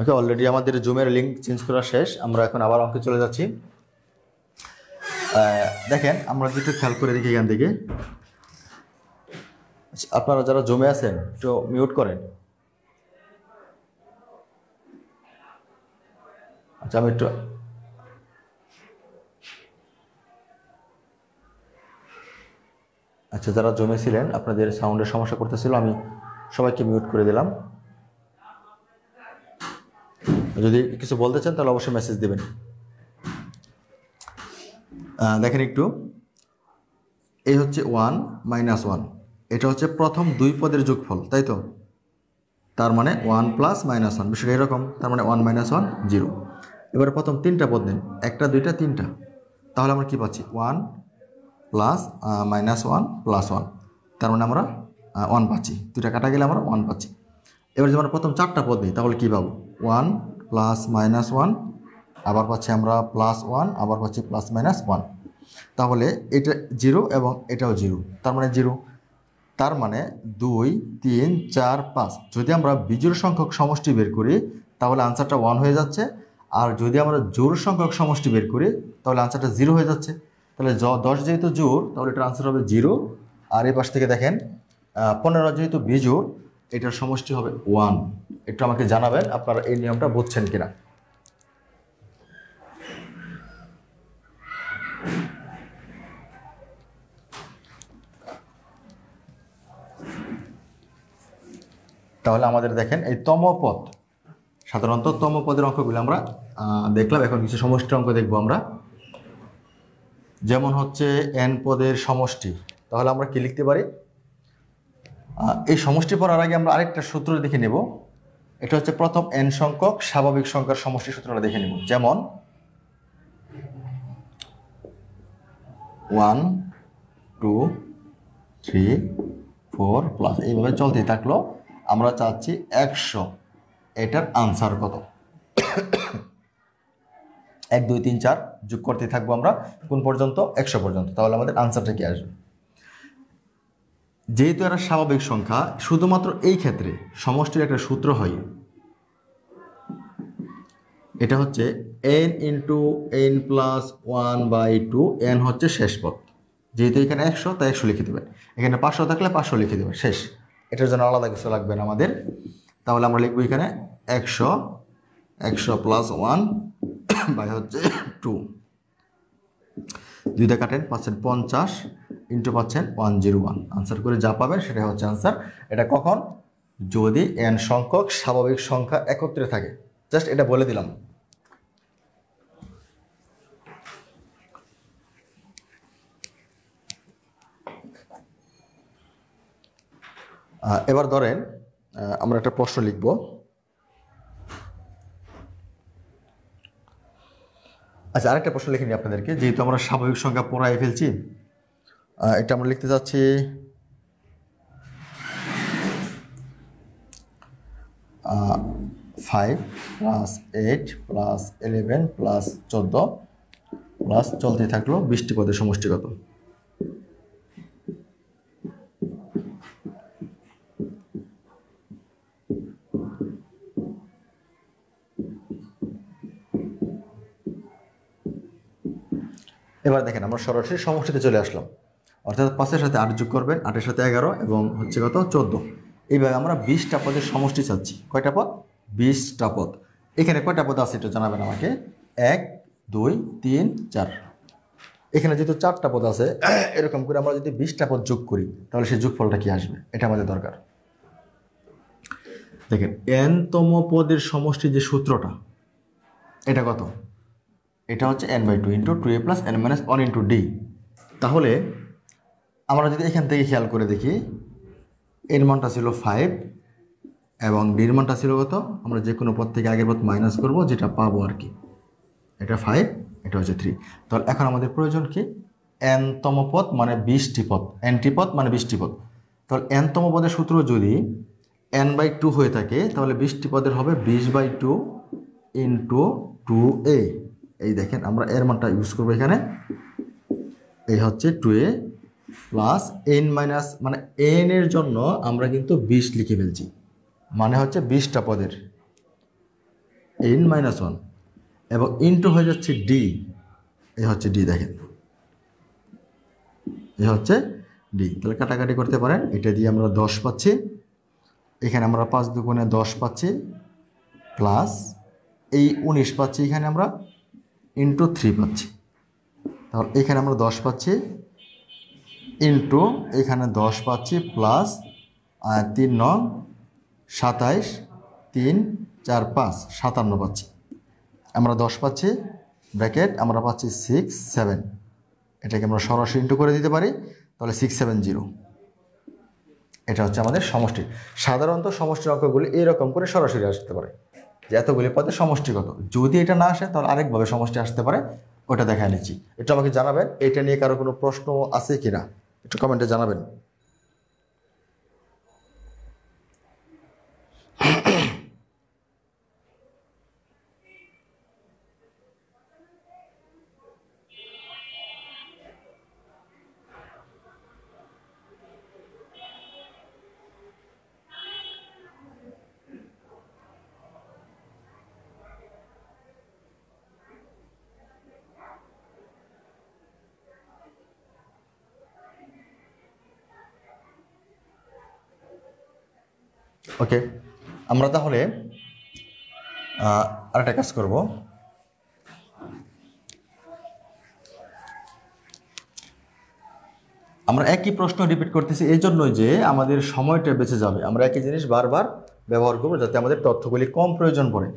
ওকে, অলরেডি আমাদের জুমের লিঙ্ক চেঞ্জ করা শেষ, আমরা এখন আবার অঙ্কে চলে যাচ্ছি। দেখেন, আমরা যেটা খেয়াল করে দেখি এখান থেকে, আপনারা যারা জুমে আছেন একটু মিউট করেন। আচ্ছা, আমি একটু আচ্ছা, যারা জমে ছিলেন আপনাদের সাউন্ডের সমস্যা করতেছিল, আমি সবাইকে মিউট করে দিলাম। যদি কিছু বলতে চান তাহলে অবশ্যই মেসেজ দেবেন। দেখেন একটু, এই হচ্ছে 1 - 1, এটা হচ্ছে প্রথম 2 পদের যোগফল, তাই তো? তার মানে 1 + -1, বিষয়টা এরকম। তার মানে 1 - 1 0। এবারে প্রথম 3টা পদ নেন, 1টা 2টা 3টা, তাহলে আমরা কি পাচ্ছি? 1 + -1 + 1, তার মানে আমরা 1 পাচ্ছি। 2টা কাটা গেলে আমরা 1 পাচ্ছি। এবার যদি আমরা প্রথম 4টা পদ নিই তাহলে কী পাবো? 1 + -1, আবার পাচ্ছি আমরা +1, আবার পাচ্ছি +-1। তাহলে এটা 0 এবং এটাও 0, তার মানে 0। তার মানে 2 3 4 5, যদি আমরা বিজোড় সংখ্যক সমষ্টি বের করি তাহলে আনসারটা 1 হয়ে যাচ্ছে। আর যদি আমরা জোড় সংখ্যক সমষ্টি বের করি তাহলে আনসারটা 0 হয়ে যাচ্ছে। তাহলে 10 যেহেতু জোড়, তাহলে এটার আনসার হবে 0। আর এই পাশ থেকে দেখেন 15 যেহেতু বিজোড়, এটার সমষ্টি হবে 1। একটু আমাকে জানাবেন আপনারা এই নিয়মটা বুঝছেন কিনা। তাহলে আমাদের দেখেন এই তমপদ, সাধারণত তমপদের অঙ্কগুলো আমরা দেখলাম। এখন কিছু সমষ্টির অঙ্ক দেখব আমরা। যেমন হচ্ছে n পদের সমষ্টি, তাহলে আমরা কি লিখতে পারি? এই সমষ্টি পড়ার আগে আমরা আরেকটা সূত্র দেখে নেব। এটা হচ্ছে প্রথম n সংখ্যক স্বাভাবিক সংখ্যার সমষ্টি সূত্রটা দেখে নেব। যেমন 1 2 3 4 প্লাস, এইভাবে চলতেই থাকলো। আমরা চাচ্ছি 100, এটার আনসার কত? 1 2 3 4 যোগ করতে থাকবো আমরা কোন পর্যন্ত 100 পর্যন্ত। তাহলে আমাদের আনসারটা কি আসবে? যেহেতু এরা স্বাভাবিক সংখ্যা, শুধুমাত্র এই ক্ষেত্রে সমষ্টির একটা সূত্র হয়, এটা হচ্ছে n into n plus 1/2, n হচ্ছে শেষ পদ। যেহেতু এখানে 100 তাই 100 লিখে দেবেন, এখানে 500 থাকলে 500 লিখে দেবেন, শেষ। এটার জন্য আলাদা কিছু লাগবে না আমাদের। তাহলে আমরা লিখবো এখানে 100 প্লাস 1 বাই হচ্ছে 2, 2 দিয়ে কাটেন, পাচ্ছেন 50 ইন্টু পাচ্ছেন 101। আনসার করে যা পাবেন সেটা হচ্ছে আনসার। এটা কখন? যদি n সংখ্যক স্বাভাবিক সংখ্যা একত্রে থাকে। জাস্ট এটা বলে দিলাম। এবার ধরেন আমরা একটা প্রশ্ন লিখব। আচ্ছা, আরেকটা প্রশ্ন লিখে নিই আপনাদেরকে, যেহেতু আমরা স্বাভাবিক সংখ্যা পড়াই ফেলছি। এটা আমরা লিখতে যাচ্ছি 5 প্লাস 8 প্লাস 11 প্লাস 14 প্লাস চলতে থাকলো 20টি পদের সমষ্টি কত? এবার দেখেন আমরা সরাসরি সমষ্টিতে চলে আসলাম, অর্থাৎ 5-এর সাথে 8 যোগ করবেন, 8-এর সাথে 11 এবং হচ্ছে কত 14। এইভাবে আমরা 20টা পদের সমষ্টি চাচ্ছি। কয়টা পদ? 20টা পদ। এখানে কয়টা পদ আছে এটা জানাবেন আমাকে। 1 2 3 4। এখানে যেহেতু 4টা পদ আছে, এরকম করে আমরা যদি 20টা পদ যোগ করি তাহলে সেই যোগফলটা কি আসবে, এটা আমাদের দরকার। দেখেন n-তম পদের সমষ্টি যে সূত্রটা, এটা কত? এটা হচ্ছে n/2 into 2a plus n minus 1 into d। তাহলে আমরা যদি এখান থেকে খেয়াল করে দেখি, এর মানটা ছিল 5 এবং ডির মানটা ছিল কত? আমরা যে কোনো পদ থেকে আগের পদ মাইনাস করব, যেটা পাবো আর কি। এটা 5, এটা হচ্ছে 3। তাহলে এখন আমাদের প্রয়োজন কি? n-তম পদ মানে 20টি পদ, n-টি পদ মানে 20টি পদ। তাহলে n-তম পদের সূত্র যদি n/2 হয়ে থাকে, তাহলে 20টি পদের হবে 20/2 ইন্টু 2a। এই দেখেন আমরা এর মানটা ইউজ করবো এখানে। এই হচ্ছে 2a প্লাস n মাইনাস, মানে n এর জন্য আমরা কিন্তু 20 লিখে ফেলছি, মানে হচ্ছে 20টা পদের n মাইনাস 1 এবং ইন্টু হয়ে যাচ্ছে d। এই হচ্ছে d, দেখেন এই হচ্ছে d। তাহলে কাটাকাটি করতে পারেন, এটা দিয়ে আমরা 10 পাচ্ছি, এখানে আমরা 5 দুগুণে 10 পাচ্ছি, প্লাস এই 19 পাচ্ছি, এখানে আমরা ইন্টু 3 পাচ্ছি। তাহলে এখানে আমরা 10 পাচ্ছি ইন্টু এখানে 10 পাচ্ছি, প্লাস 3 9 27, 3 4 5 57 পাচ্ছি। আমরা 10 পাচ্ছি, ব্র্যাকেট আমরা পাচ্ছি 6 7। এটাকে আমরা সরাসরি ইন্টু করে দিতে পারি, তাহলে 670। এটা হচ্ছে আমাদের সমষ্টি। সাধারণত সমষ্টির অঙ্কগুলি এরকম করে সরাসরি আসতে পারে, যে এতগুলি পদের সমষ্টি কত। যদি এটা না আসে তাহলে আরেকভাবে সমষ্টি আসতে পারে, ওটা দেখায় নিচ্ছি। একটু আমাকে জানাবেন এটা নিয়ে কারো কোনো প্রশ্ন আছে কিনা, একটু কমেন্টে জানাবেন। ওকে, আমরা তাহলে আরেকটা কাজ করব। আমরা একই প্রশ্ন রিপিট করতেছি এই জন্যই যে আমাদের সময়টা বেঁচে যাবে। আমরা একই জিনিস বারবার ব্যবহার করব যাতে আমাদের তথ্যগুলি কম প্রয়োজন পড়ে।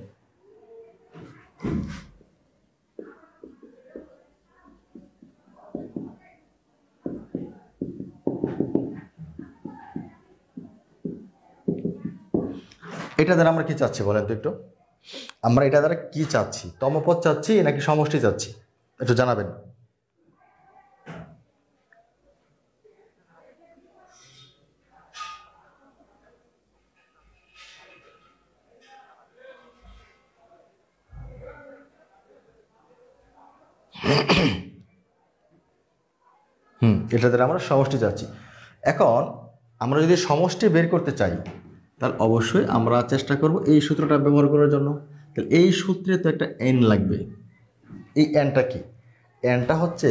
এটা দ্বারা আমরা কি চাচ্ছি বলেন তো একটু? আমরা এটা দ্বারা কি চাচ্ছি? তমপদ চাচ্ছি নাকি সমষ্টি চাচ্ছি? একটু জানাবেন। এটা দ্বারা আমরা সমষ্টি চাচ্ছি। এখন আমরা যদি সমষ্টি বের করতে চাই তাহলে অবশ্যই আমরা চেষ্টা করব এই সূত্রটা ব্যবহার করার জন্য। তাহলে এই সূত্রে তো একটা এন লাগবে। এই এনটা কি? এনটা হচ্ছে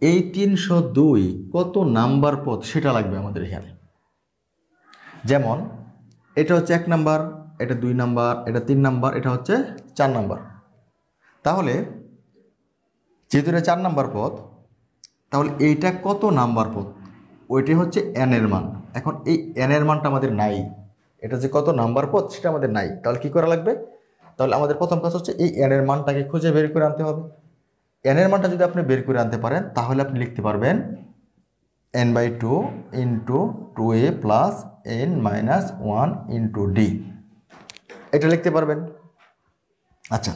এই 302 কত নাম্বার পদ সেটা লাগবে আমাদের এখানে। যেমন এটা হচ্ছে 1 নাম্বার, এটা 2 নাম্বার, এটা 3 নাম্বার, এটা হচ্ছে 4 নাম্বার। তাহলে যেহেতু এটা 4 নাম্বার পদ, তাহলে এইটা কত নাম্বার পদ ওইটাই হচ্ছে এন এর মান। এখন এই এন এর মানটা আমাদের নাই, এটা যে কত নাম্বার পদ সেটা আমাদের নাই। তাহলে কি করা লাগবে? তাহলে আমাদের প্রথম কাজ হচ্ছে এই এন এর মানটাকে খুঁজে বের করে আনতে হবে। এন এর মানটা যদি আপনি বের করে আনতে পারেন তাহলে আপনি লিখতে পারবেন n/2 into 2a plus n-1 into d, এটা লিখতে পারবেন। আচ্ছা,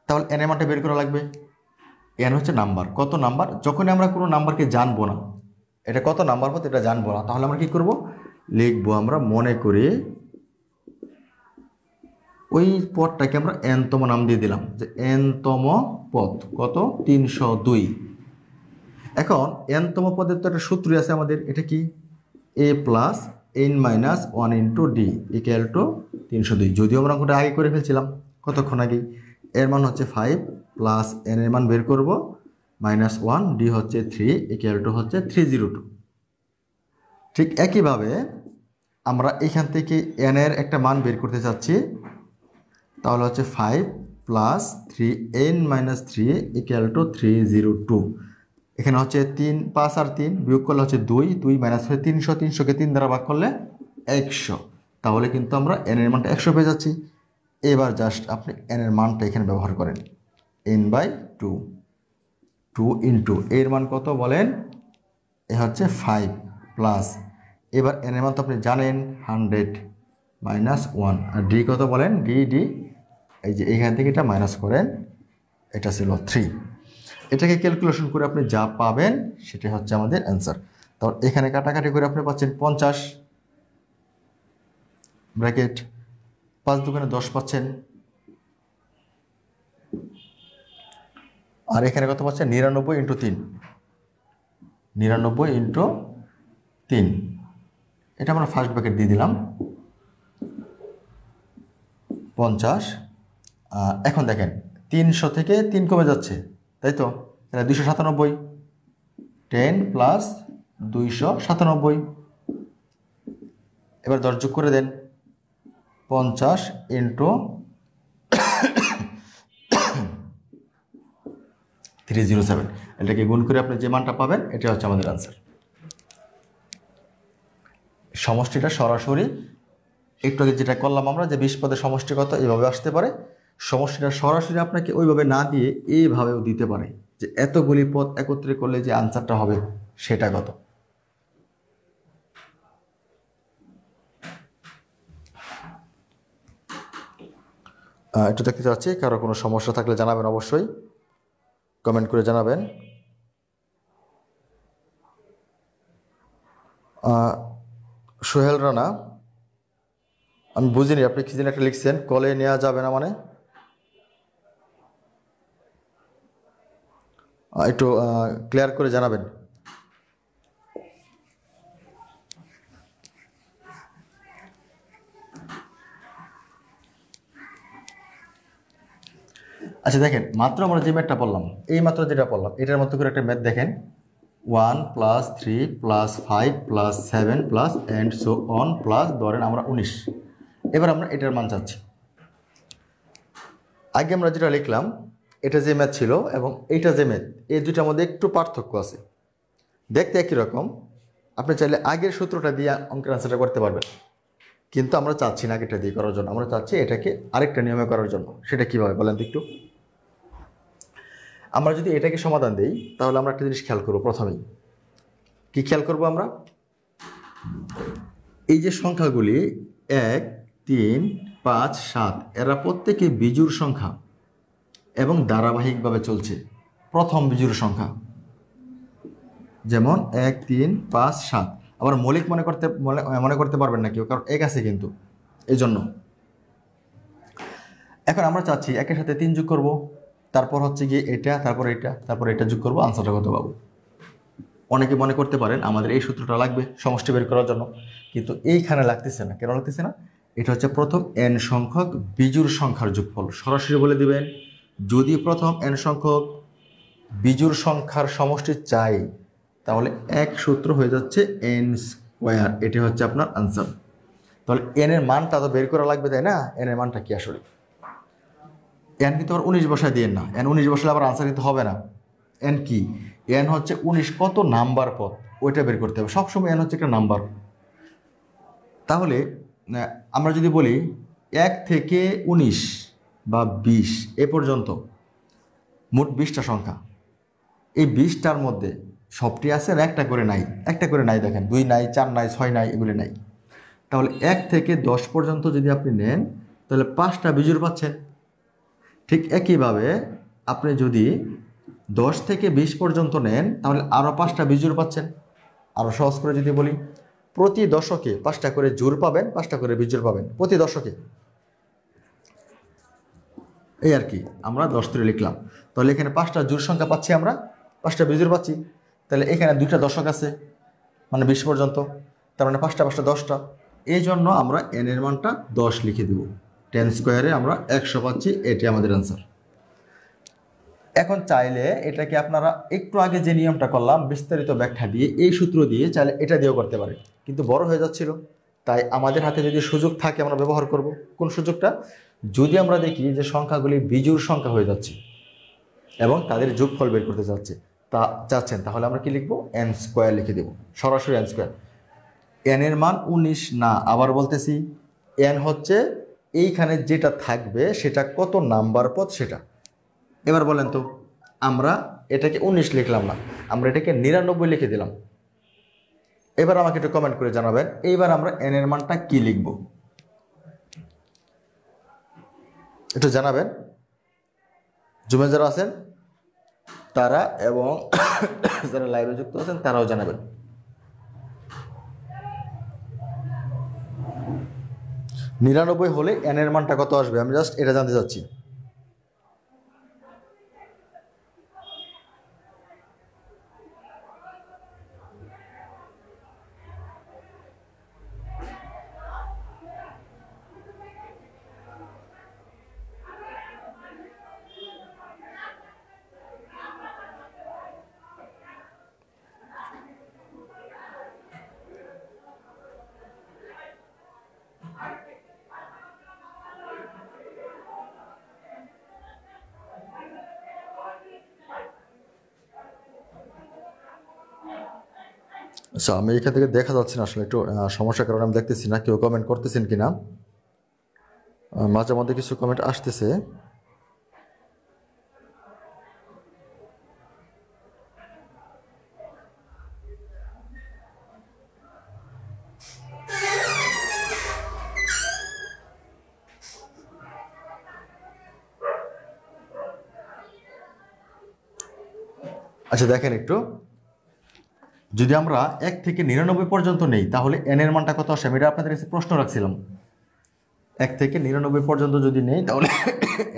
তাহলে এন এর মানটা বের করা লাগবে। এন হচ্ছে নাম্বার, কত নাম্বার। যখন আমরা কোনো নাম্বারকে জানবো না, এটা কত নাম্বার পদ এটা জানবো না, তাহলে আমরা কি করব? লিখবো আমরা মনে করে ওই পদটাকে আমরা এনতম নাম দিয়ে দিলাম, যে এনতম পদ কত? 302। এখন এনতম পদের তো একটা সূত্র আছে আমাদের, এটা কি? a plus n-1 into D equal to 302। যদিও আমরা ওটা আগে করে ফেলছিলাম কতক্ষণ আগেই। এর মান হচ্ছে 5 প্লাস n এর মান বের করব -1, ডি হচ্ছে 3 ইকুয়াল টু হচ্ছে 302। ঠিক একইভাবে আমরা এখান থেকে n এর একটা মান বের করতে চাচ্ছি, তাহলে হচ্ছে 5 প্লাস 3n-3 ইকুয়াল টু 302। এখানে হচ্ছে 3, 5 আর 3 বিয়োগ করলে হচ্ছে 2, 2 মাইনাস হচ্ছে 300, 300কে 3 দ্বারা ভাগ করলে 100। তাহলে কিন্তু আমরা n এর মানটা 100 পেয়ে যাচ্ছি। এবার জাস্ট আপনি n এর মানটা এখানে ব্যবহার করেন, n/2, 2 ইন্টু এর মান কত বলেন? এ হচ্ছে 5 প্লাস, এবার n এর মান তো আপনি জানেন 100 -1, আর ডি কত বলেন? ডি এই যে এইখান থেকে এটা মাইনাস করেন, এটা ছিল 3। এটাকে ক্যালকুলেশন করে আপনি যা পাবেন সেটা হচ্ছে আমাদের অ্যান্সার। তাহলে এখানে কাটাকাটি করে আপনি পাচ্ছেন 50 ব্র্যাকেট 5 দুগুণে 10 পাচ্ছেন, আর এখানে কত পাচ্ছেন? 99 ইন্টু 3, 99 ইন্টু 3, এটা আমরা ফার্স্ট ব্র্যাকেট দিয়ে দিলাম 50। এখন দেখেন 300 থেকে 3 কমে যাচ্ছে, তাই তো? তাহলে 297, 10 প্লাস 297। এবার 10 যোগ করে দেন, 50 ইন্টু 307, এটাকে গুণ করে আপনি যে মানটা পাবেন এটা হচ্ছে আমাদের আনসার। সমষ্টিটা সরাসরি একটু আগে যেটা করলাম আমরা, যে 20 পদের সমষ্টি কত এইভাবে আসতে পারে। সমষ্টিটা সরাসরি আপনাকে ওইভাবে না দিয়ে এইভাবেও দিতে পারে, যে এতগুলি পদ একত্রে করলে যে আনসারটা হবে সেটা কত। একটু দেখতে চাচ্ছি, কারো কোনো সমস্যা থাকলে জানাবেন, অবশ্যই কমেন্ট করে জানাবেন। সোহেল রানা, আমি বুঝিনি আপনি কি দিন একটা লিখছেন, কলে নেওয়া যাবে না মানে? একটু ক্লিয়ার করে জানাবেন। আচ্ছা দেখেন, মাত্র আমরা যে ম্যাথটা পড়লাম, এই মাত্র যেটা পড়লাম এটার মতো করে একটা ম্যাথ দেখেন, 1 plus 3 plus 5 plus 7 plus and so on plus ধরেন আমরা 19। এবার আমরা এটার মান চাচ্ছি। আগে আমরা যেটা লিখলাম এটা যে ম্যাথ ছিল এবং এইটা যে ম্যাথ, এই দুইটার মধ্যে একটু পার্থক্য আছে, দেখতে একই রকম। আপনি চাইলে আগের সূত্রটা দিয়ে অঙ্কের আনসারটা করতে পারবেন, কিন্তু আমরা চাচ্ছি না আগেরটা দিয়ে করার জন্য, আমরা চাচ্ছি এটাকে আরেকটা নিয়মে করার জন্য। সেটা কীভাবে বলেন তো একটু? আমরা যদি এটাকে সমাধান দিই তাহলে আমরা একটা জিনিস খেয়াল করবো। প্রথমেই কি খেয়াল করব আমরা? এই যে সংখ্যাগুলি 1, 3, 5, 7 এরা প্রত্যেকে বিজোড় সংখ্যা এবং ধারাবাহিকভাবে চলছে। প্রথম বিজোড় সংখ্যা যেমন 1, 3, 5, 7, আবার মৌলিক মনে করতে পারবেন না কেউ, কারণ 1 আছে কিন্তু, এই জন্য। এখন আমরা চাচ্ছি 1-এর সাথে 3 যোগ করব, তারপর হচ্ছে গিয়ে এটা, তারপর এটা, তারপর এটা যোগ করবো, আনসারটা কত পাবো। অনেকে মনে করতে পারেন আমাদের এই সূত্রটা লাগবে সমষ্টি বের করার জন্য, কিন্তু এইখানে লাগতেছে না। কেন লাগতেছে না? এটা হচ্ছে প্রথম n সংখ্যক বিজোড় সংখ্যার যোগফল। সরাসরি বলে দিবেন, যদি প্রথম n সংখ্যক বিজোড় সংখ্যার সমষ্টি চাই তাহলে এক সূত্র হয়ে যাচ্ছে n স্কোয়ার। এটি হচ্ছে আপনার আনসার। তাহলে n এর মানটা তো বের করা লাগবে, তাই না? n এর মানটা কি আসলে? n কিন্তু আবার 19 বসায় দিয়ে না, n 19 বসালে আবার আনসার কিন্তু হবে না। n কি? n হচ্ছে 19 কত নাম্বার পদ, ওইটা বের করতে হবে। সবসময় n হচ্ছে একটা নাম্বার। তাহলে আমরা যদি বলি 1 থেকে 19 বা 20 এ পর্যন্ত মোট 20টা সংখ্যা, এই 20টার মধ্যে সবটি আছে আর একটা করে নাই। একটা করে নাই, দেখেন 2 নাই, 4 নাই, 6 নাই, এগুলি নাই। তাহলে 1 থেকে 10 পর্যন্ত যদি আপনি নেন তাহলে 5টা বিজোড় পাচ্ছেন। ঠিক একইভাবে আপনি যদি 10 থেকে 20 পর্যন্ত নেন তাহলে আরও 5টা বিজোড় পাচ্ছেন। আরও সহজ করে যদি বলি, প্রতি দশকে 5টা করে জোড় পাবেন, 5টা করে বিজোড় পাবেন প্রতি দশকে। এই আর কি, আমরা 10 ধরে লিখলাম। তাহলে এখানে 5টা জোড় সংখ্যা পাচ্ছি, আমরা 5টা বিজোড় পাচ্ছি। তাহলে এখানে 2টা দশক আছে, মানে 20 পর্যন্ত, তার মানে 5টা 5টা 10টা। এই জন্য আমরা n এর মানটা 10 লিখে দেব। 10 স্কোয়ারে আমরা 100 পাচ্ছি, এটি আমাদের অ্যান্সার। এখন চাইলে এটাকে আপনারা একটু আগে যে নিয়মটা করলাম বিস্তারিত ব্যাখ্যা দিয়ে, এই সূত্র দিয়ে চাইলে এটা দিয়েও করতে পারে, কিন্তু বড় হয়ে যাচ্ছিল। তাই আমাদের হাতে যদি সুযোগ থাকে আমরা ব্যবহার করব। কোন সুযোগটা? যদি আমরা দেখি যে সংখ্যাগুলি বিজোড় সংখ্যা হয়ে যাচ্ছে এবং তাদের যোগফল বের করতে চাচ্ছেন, তাহলে আমরা কি লিখব? n স্কোয়ার লিখে দেব, সরাসরি n স্কোয়ার। n এর মান 19 না, আবার বলতেছি, n হচ্ছে এইখানে যেটা থাকবে সেটা কত নাম্বার পদ সেটা। এবার বলেন তো, আমরা এটাকে 19 লিখলাম না, আমরা এটাকে 99 লিখে দিলাম। এবার আমাকে একটু কমেন্ট করে জানাবেন, এইবার আমরা n এর মানটা কি লিখব একটু জানাবেন। জুমে যারা আছেন তারা এবং যারা লাইভে যুক্ত আছেন তারাও জানাবেন। 99 হলে n এর মানটা কত আসবে, আমি জাস্ট এটা জানতে চাচ্ছি। আচ্ছা, আমি এখান থেকে দেখা যাচ্ছে না আসলে, একটু সমস্যার কারণে আমি দেখতেছি না কেউ কমেন্ট করতেছেন কিনা। মাঝে মধ্যে কিছু কমেন্ট আসতেছে। আচ্ছা দেখেন একটু, যদি আমরা 1 থেকে 99 পর্যন্ত নেই তাহলে n এর মানটা কত আসে? আমি এটা আপনাদের কাছে প্রশ্ন রাখছিলাম। 1 থেকে 99 পর্যন্ত যদি নেই তাহলে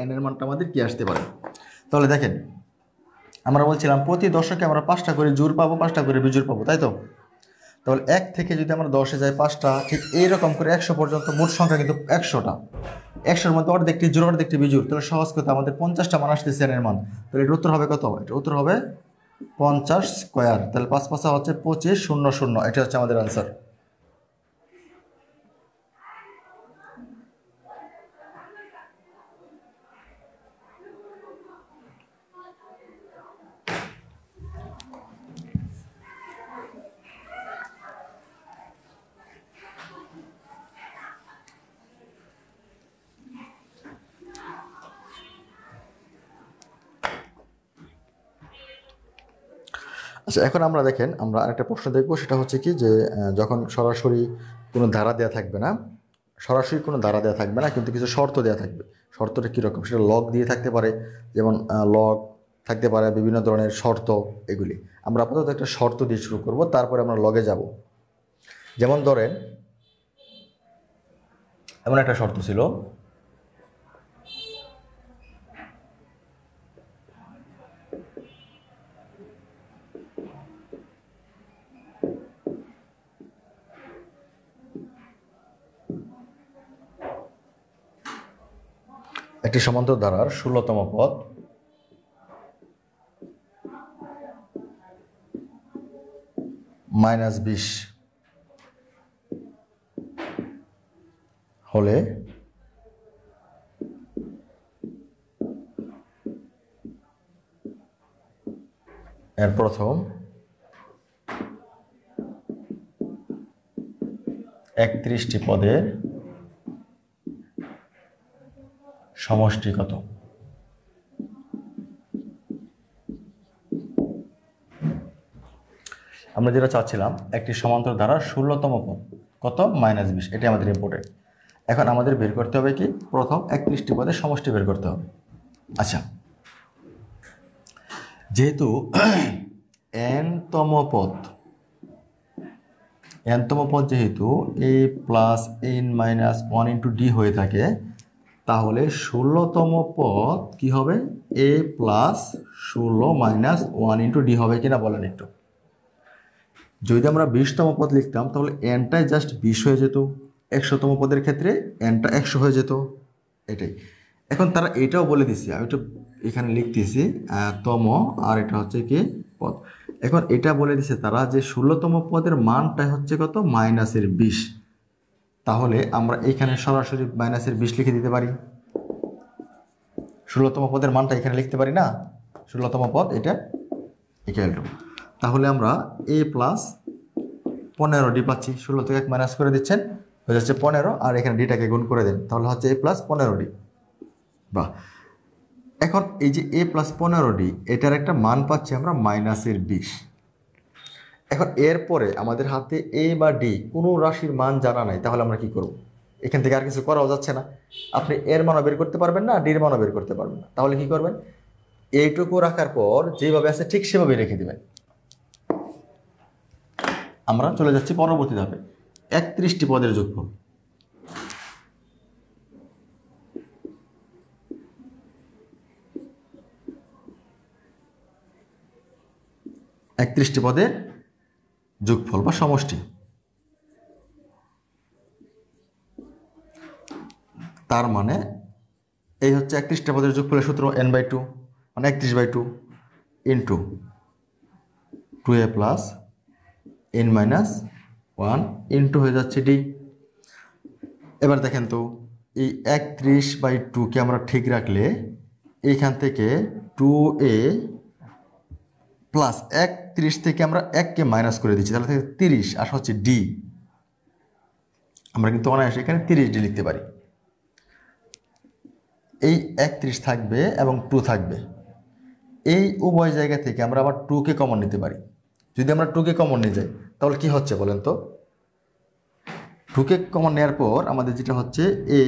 n এর মানটা আমাদের কি আসতে পারে? তাহলে দেখেন, আমরা বলছিলাম প্রতি দশকে আমরা 5টা করে জোড় পাবো, 5টা করে বিজোড় পাবো, তাই তো? তাহলে 1 থেকে যদি আমরা 10-এ যাই 5টা, ঠিক এইরকম করে 100 পর্যন্ত মোট সংখ্যা কিন্তু 100টা। 100-র মধ্যে অর্ধেকটি জোড় অর্ধেকটি বিজোড়, তাহলে সহজ কথা আমাদের 50টা মান আসতেছে n এর মান। তাহলে এর উত্তর হবে কত? এটার উত্তর হবে 50 স্কোয়ার। তাহলে 5 5 হচ্ছে 25, 0 0, এটা হচ্ছে আমাদের আনসার। আচ্ছা, এখন আমরা দেখেন, আমরা আরেকটা প্রশ্ন দেখব, সেটা হচ্ছে কি যে যখন সরাসরি কোনো ধারা দেওয়া থাকবে না, সরাসরি কোনো ধারা দেওয়া থাকবে না, কিন্তু কিছু শর্ত দেওয়া থাকবে। শর্তটা কীরকম? সেটা লগ দিয়ে থাকতে পারে, যেমন লগ থাকতে পারে, বিভিন্ন ধরনের শর্ত, এগুলি। আমরা আপাতত একটা শর্ত দিয়ে শুরু করব, তারপরে আমরা লগে যাব। যেমন ধরেন, এমন একটা শর্ত ছিল, একটি সমান্তর ধারার 16তম পদ -20 হলে এর প্রথম 31টি পদের সমষ্টি কত? আমরা যেটা চাচ্ছিলাম একটি সমান্তর ধারার 16তম পদ কত, -20, এটা আমাদের ইম্পর্টেন্ট। এখন আমাদের বের করতে হবে কি, প্রথম 31টি পদের সমষ্টি বের করতে হবে। আচ্ছা, যেহেতু nতম পদ যেহেতু a plus n-1 into D হয়ে থাকে, তাহলে 16তম পদ কি হবে, a প্লাস 16-1 ইন্টু ডি হবে কিনা বলেন একটু। যদি আমরা 20তম পদ লিখতাম তাহলে nটাই জাস্ট 20 হয়ে যেত, 100তম পদের ক্ষেত্রে nটা 100 হয়ে যেত, এটাই। এখন তারা এটাও বলে দিচ্ছে, আমি একটু এখানে লিখতেছি তম, আর এটা হচ্ছে কি পদ। এখন এটা বলে দিচ্ছে তারা যে 16তম পদের মানটাই হচ্ছে কত, -20। তাহলে আমরা এখানে সরাসরি -20 লিখে দিতে পারি। 16তম পদের মানটা এখানে লিখতে পারি না, 16তম পদ এটা ইকুয়াল টু, তাহলে আমরা a প্লাস 15d পাচ্ছি। 16 থেকে 1 মাইনাস করে দিচ্ছেন, হয়ে যাচ্ছে 15, আর এখানে ডিটাকে গুণ করে দেন, তাহলে হচ্ছে a প্লাস 15d। বাহ, এখন এই যে a প্লাস 15d এটার একটা মান পাচ্ছি আমরা -20। এখন এরপরে আমাদের হাতে a বা d কোনো রাশির মান জানা নাই, তাহলে আমরা কি করব? এখান থেকে আর কিছু করাও যাচ্ছে না, আপনি এর মানও বের করতে পারবেন না, ডির মানও বের করতে পারবেন না। তাহলে কি করবেন, এইটুকু রাখার পর যেভাবে আছে ঠিক সেভাবে রেখে দিবেন। আমরা চলে যাচ্ছি পরবর্তী ধাপে, 31টি পদের যোগফল। একত্রিশটি পদের যোগফল বা সমষ্টি। তার মানে এই হচ্ছে 31টা পদের যোগফলের সূত্র, n/2 মানে 31/2 into 2a plus n-1 into হয়ে যাচ্ছে ডি। এবার দেখেন তো, এই 31/2কে আমরা ঠিক রাখলে এইখান থেকে 2a প্লাস 31 থেকে আমরা 1কে মাইনাস করে দিচ্ছি, তাহলে থেকে 30 আর হচ্ছে ডি। আমরা কিন্তু অনায়াসে এখানে 30d লিখতে পারি। এই 31 থাকবে এবং 2 থাকবে, এই উভয় জায়গা থেকে আমরা আবার 2কে কমন নিতে পারি। যদি আমরা 2কে কমন নিয়ে যাই তাহলে কি হচ্ছে বলেন তো, 2কে কমন নেওয়ার পর আমাদের যেটা হচ্ছে a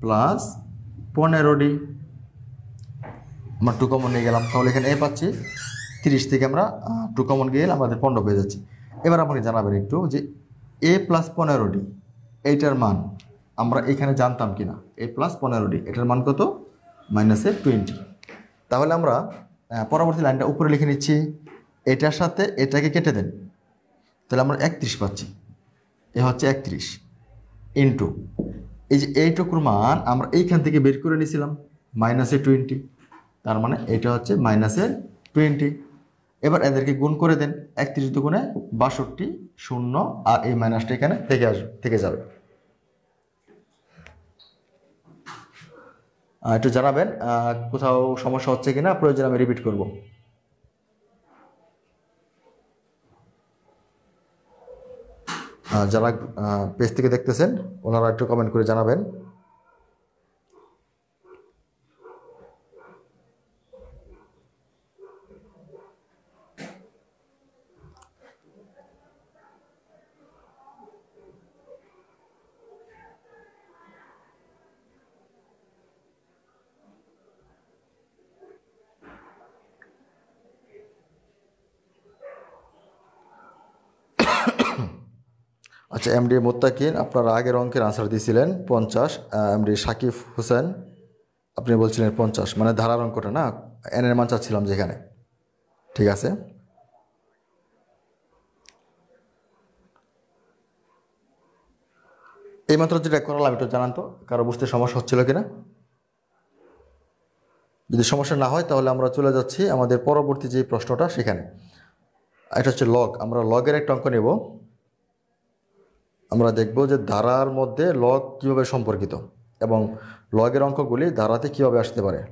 প্লাস 15d। আমরা 2 কমন নিয়ে গেলাম, তাহলে এখানে a পাচ্ছি, 30 থেকে আমরা 2 কমন গেলে আমাদের 15 পেয়ে যাচ্ছে। এবার আপনি জানাবেন একটু যে a প্লাস 15d এইটার মান আমরা এখানে জানতাম কিনা, a প্লাস 15d এটার মান কত, -20। তাহলে আমরা পরবর্তী লাইনটা উপরে লিখে নিচ্ছি, এটার সাথে এটাকে কেটে দেন, তাহলে আমরা 31 পাচ্ছি। এ হচ্ছে 31 ইন্টু এই যে এইটুকুর মান আমরা এইখান থেকে বের করে নিয়েছিলাম -20, তার মানে এটা হচ্ছে -20। এবার এদেরকে গুণ করে দেন, 31 দুগুণে 62, 0, আর এই মাইনাসটা এখানে থেকে যাবে। একটু জানাবেন কোথাও সমস্যা হচ্ছে কিনা, প্রয়োজন আমি রিপিট করব। যারা পেজ থেকে দেখতেছেন ওনারা একটু কমেন্ট করে জানাবেন। আচ্ছা, এমডি মোত্তাকিন আপনারা আগের অঙ্কের আনসার দিয়েছিলেন 50, এমডি সাকিব হোসেন আপনি বলছিলেন 50, মানে ধারার অঙ্কটা না, এনের মান চাচ্ছিলাম যেখানে। ঠিক আছে, এইমাত্র যেটা করালাম একটু জানান তো, কারো বুঝতে সমস্যা হচ্ছিল কিনা। যদি সমস্যা না হয় তাহলে আমরা চলে যাচ্ছি আমাদের পরবর্তী যে প্রশ্নটা সেখানে। এটা হচ্ছে লগ। আমরা লগের একটা অঙ্ক নেব। আমরা দেখব যে ধারার মধ্যে লগ কীভাবে সম্পর্কিত এবং লগের অঙ্কগুলি ধারাতে কীভাবে আসতে পারে।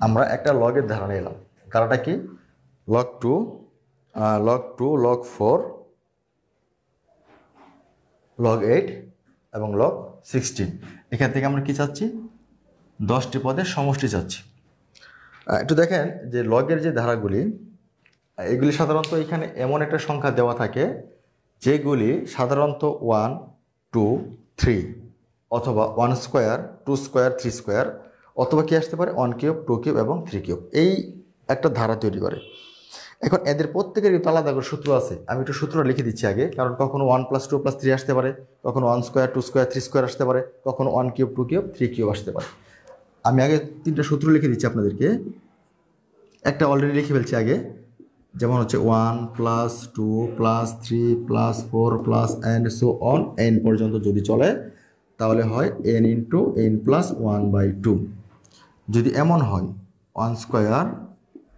আমরা একটা লগের ধারা নিলাম। ধারাটা কি? লগ 2, লগ 4, লগ 8 এবং লগ 16। এখান থেকে আমরা কি চাচ্ছি? 10টি পদের সমষ্টি চাচ্ছি। একটু দেখেন যে লগের যে ধারাগুলি, এগুলি সাধারণত এখানে এমন একটা সংখ্যা দেওয়া থাকে যেগুলি সাধারণত 1, 2, 3 অথবা 1 স্কোয়ার, 2 স্কোয়ার, 3 স্কোয়ার অথবা কি আসতে পারে 1 কিউব, 2 কিউব এবং 3 কিউব। এই একটা ধারা তৈরি করে। এখন এদের প্রত্যেকের কিন্তু আলাদা করে সূত্র আছে। আমি একটু সূত্র লিখে দিচ্ছি আগে, কারণ কখনো 1 + 2 + 3 আসতে পারে, কখনো 1 স্কোয়ার, 2 স্কোয়ার, 3 স্কোয়ার আসতে পারে, কখনো 1 কিউব, 2 কিউব, 3 কিউব আসতে পারে। আমি আগে 3টা সূত্র লিখে দিচ্ছি আপনাদেরকে। একটা অলরেডি লিখে ফেলছি আগে, যেমন হচ্ছে 1 + 2 + 3 + 4 + and so on n পর্যন্ত যদি চলে তাহলে হয় n × n + 1/2। যদি এমন হয় 1 square,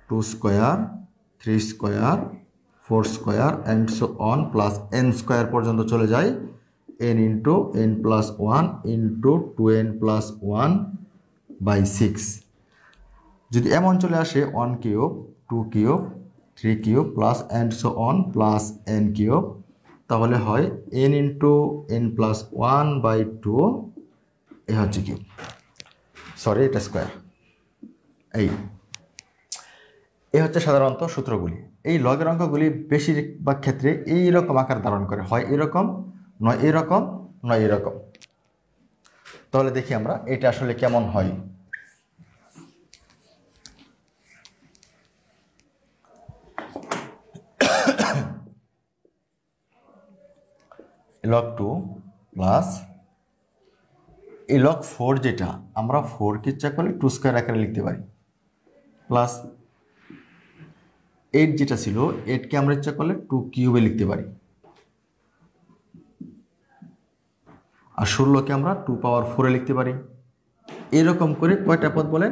2 square, 3 square, 4 square and so on + n square পর্যন্ত চলে যায় n × n + 1 × 2n + 1/6। যদি এমন চলে আসে 1 cube, 2 cube, 3 cube and so on n cube, তাহলে হয় n × n + 1/2, এ হচ্ছে কিউব, সরি এটা স্কোয়ার। এই হচ্ছে সাধারণত সূত্রগুলি। এই লগের অঙ্কগুলি বেশিরভাগ ক্ষেত্রে এইরকম আকার ধারণ করে, হয় এরকম, নয় এরকম, নয় এরকম। তাহলে দেখি আমরা এটা আসলে কেমন হয়। log 2 প্লাস এই log 4, যেটা আমরা 4কে ইচ্ছা করলে 2 স্কোয়ার আকারে লিখতে পারি, প্লাস 8 যেটা ছিল 8কে আমরা ইচ্ছা করলে 2 কিউবে লিখতে পারি, আর 16কে আমরা 2 পাওয়ার 4-এ লিখতে পারি। এরকম করে কয়টা পদ বলেন?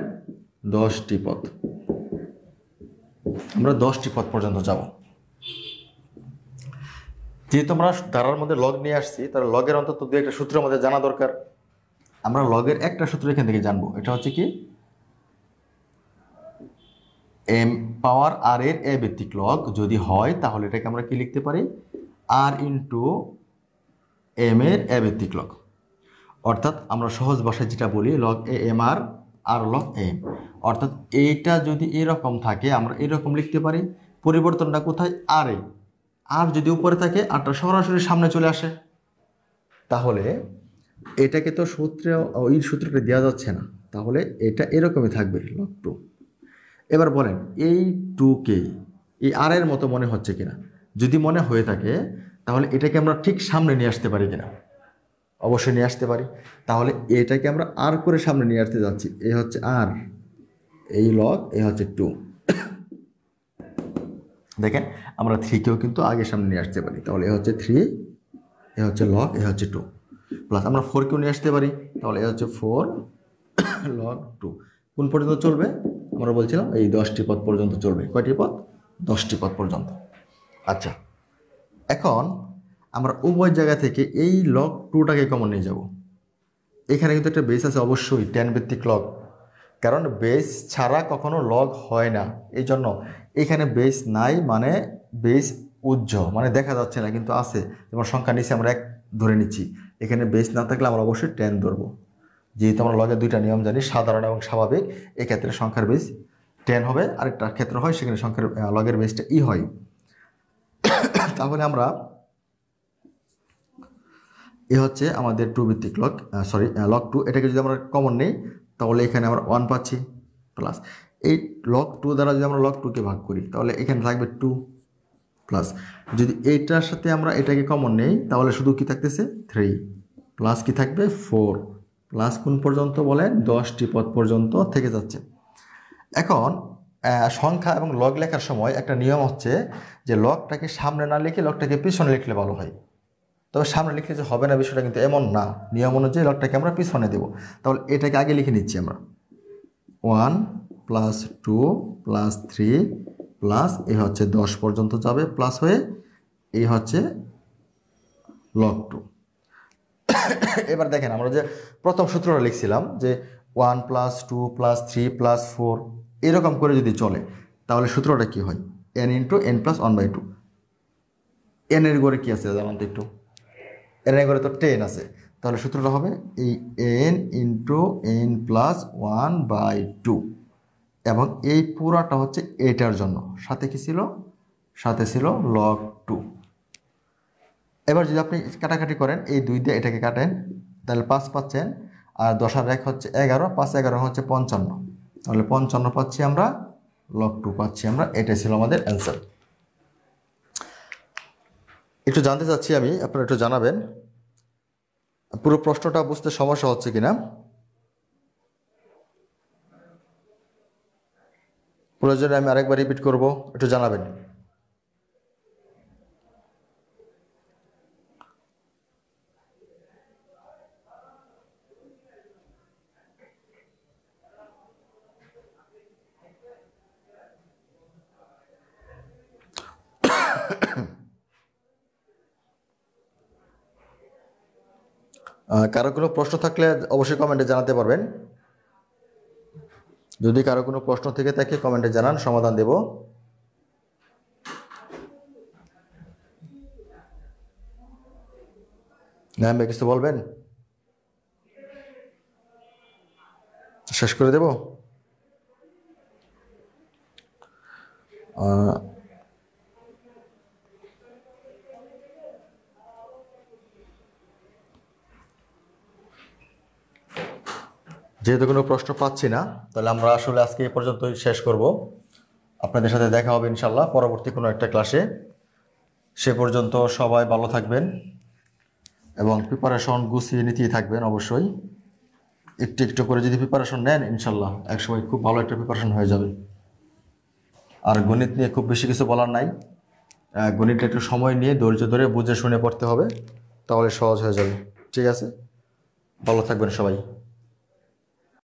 10টি পদ। আমরা 10টি পদ পর্যন্ত যাব। যেহেতু আমরা ধারার মধ্যে লগ নিয়ে আসছি, তাহলে লগের অন্তত 2-একটা সূত্র আমাদের জানা দরকার। আমরা লগের একটা সূত্র এখান থেকে জানবো। এটা হচ্ছে কি? m পাওয়ার r এর a ভিত্তিক লগ যদি হয় তাহলে এটাকে আমরা কি লিখতে পারি? r × m এর a ভিত্তিক লগ। অর্থাৎ আমরা সহজ ভাষায় যেটা বলি log a m r r log m। অর্থাৎ এইটা যদি এরকম থাকে আমরা এরকম লিখতে পারি। পরিবর্তনটা কোথায়? r এ। আর যদি উপরে থাকে আরটা সরাসরি সামনে চলে আসে, তাহলে এটাকে তো সূত্রে ওই সূত্রটা দেওয়া যাচ্ছে না, তাহলে এটা এরকমই থাকবে log 2। এবার বলেন এই 2কে এই r এর মতো মনে হচ্ছে কিনা? যদি মনে হয়ে থাকে তাহলে এটাকে আমরা ঠিক সামনে নিয়ে আসতে পারি কিনা? অবশ্যই নিয়ে আসতে পারি। তাহলে এটাকে আমরা r করে সামনে নিয়ে আসতে যাচ্ছি। এ হচ্ছে r, এই লগ, এ হচ্ছে 2। দেখেন আমরা 3কেও কিন্তু আগে সামনে নিয়ে আসতে পারি। তাহলে এ হচ্ছে 3, এ হচ্ছে লগ, এ হচ্ছে 2, প্লাস আমরা 4কেও নিয়ে আসতে পারি। তাহলে এ হচ্ছে 4 লগ 2। কোন পর্যন্ত চলবে? আমরা বলছিলাম এই 10টি পদ পর্যন্ত চলবে। কয়টি পদ? 10টি পদ পর্যন্ত। আচ্ছা, এখন আমরা উভয় জায়গা থেকে এই লগ 2টাকে কমন নিয়ে যাব। এখানে কিন্তু একটা বেস আছে অবশ্যই, 10 ভিত্তিক লগ, কারণ বেস ছাড়া কখনো লগ হয় না। এই জন্য এখানে বেস নাই, মানে বেস মানে দেখা যাচ্ছে না কিন্তু আছে। যেমন সংখ্যা নিচে আমরা 1 ধরে নিচ্ছি, এখানে বেস না থাকলে আমরা অবশ্যই 10 ধরবো। যেহেতু আমরা লগের 2টা নিয়ম জানি, সাধারণ এবং স্বাভাবিক। এক্ষেত্রে সংখ্যার বেস 10 হবে, আরেকটা ক্ষেত্র হয় সেখানে সংখ্যার লগের বেসটা ই হয়। তাহলে আমরা এ হচ্ছে আমাদের 2 ভিত্তিক লগ, লগ 2। এটাকে যদি আমরা কমন নেই তাহলে এখানে আমরা 1 পাচ্ছি প্লাস এই লগ 2 দ্বারা যদি আমরা লগ 2কে ভাগ করি তাহলে এখানে থাকবে 2 প্লাস, যদি এইটার সাথে আমরা এটাকে কমন নেই তাহলে শুধু কি থাকতেছে 3 প্লাস কি থাকবে 4 প্লাস কোন পর্যন্ত বলেন 10টি পদ পর্যন্ত থেকে যাচ্ছে। এখন সংখ্যা এবং লগ লেখার সময় একটা নিয়ম হচ্ছে যে লগটাকে সামনে না লিখে লগটাকে পিছনে লিখলে ভালো হয়। তবে সামনে লিখলে যে হবে না বিষয়টা কিন্তু এমন না, নিয়ম অনুযায়ী লগটাকে আমরা পিছনে দেব। তাহলে এটাকে আগে লিখে নিচ্ছি আমরা 1 প্লাস 2 প্লাস 3 প্লাস এই হচ্ছে 10 পর্যন্ত যাবে প্লাস হয়ে এই হচ্ছে লগ 2। এবার দেখেন আমরা যে প্রথম সূত্রটা লিখছিলাম যে 1 প্লাস 2 প্লাস 3 প্লাস 4 এরকম করে যদি চলে তাহলে সূত্রটা কি হয় n into n plus 1/2। n এর ঘরে কি আছে জানান তো একটু, n এর ঘরে তো 10 আছে, তাহলে সূত্রটা হবে এই n ইন্টু n প্লাস 1/2 এবং এই পুরাটা হচ্ছে এটার জন্য, সাথে কি ছিল সাথে ছিল লগ 2। এবার যদি আপনি কাটাকাটি করেন এই 2 দিয়ে এটাকে কাটেন তাহলে 5 পাচ্ছেন, আর 10 আর 1 হচ্ছে 11, 5 11 হচ্ছে 55, তাহলে 55 পাচ্ছি আমরা, লগ 2 পাচ্ছি আমরা। এটাই ছিল আমাদের অ্যান্সার। একটু জানতে চাচ্ছি আমি, আপনারা একটু জানাবেন পুরো প্রশ্নটা বুঝতে সমস্যা হচ্ছে কিনা। প্রয়োজনে আমি আরেকবার রিপিট করব, একটু জানাবেন। কারো কোনো প্রশ্ন থাকলে অবশ্যই কমেন্টে জানাতে পারবেন। যদি কারো কোনো প্রশ্ন থেকে থাকে কমেন্টে জানান, সমাধান দেব। না আমি কিছু বলবেন, শেষ করে দেব। যেহেতু কোনো প্রশ্ন পাচ্ছি না তাহলে আমরা আসলে আজকে এই পর্যন্তই শেষ করব। আপনাদের সাথে দেখা হবে ইনশাল্লাহ পরবর্তী কোনো একটা ক্লাসে। সে পর্যন্ত সবাই ভালো থাকবেন এবং প্রিপারেশন গুছিয়ে নিতেই থাকবেন। অবশ্যই একটু একটু করে যদি প্রিপারেশন নেন ইনশাল্লাহ একসময় খুব ভালো একটা প্রিপারেশন হয়ে যাবে। আর গণিত নিয়ে খুব বেশি কিছু বলার নাই, গণিতটা একটু সময় নিয়ে ধৈর্য ধরে বুঝে শুনে পড়তে হবে, তাহলে সহজ হয়ে যাবে। ঠিক আছে, ভালো থাকবেন সবাই।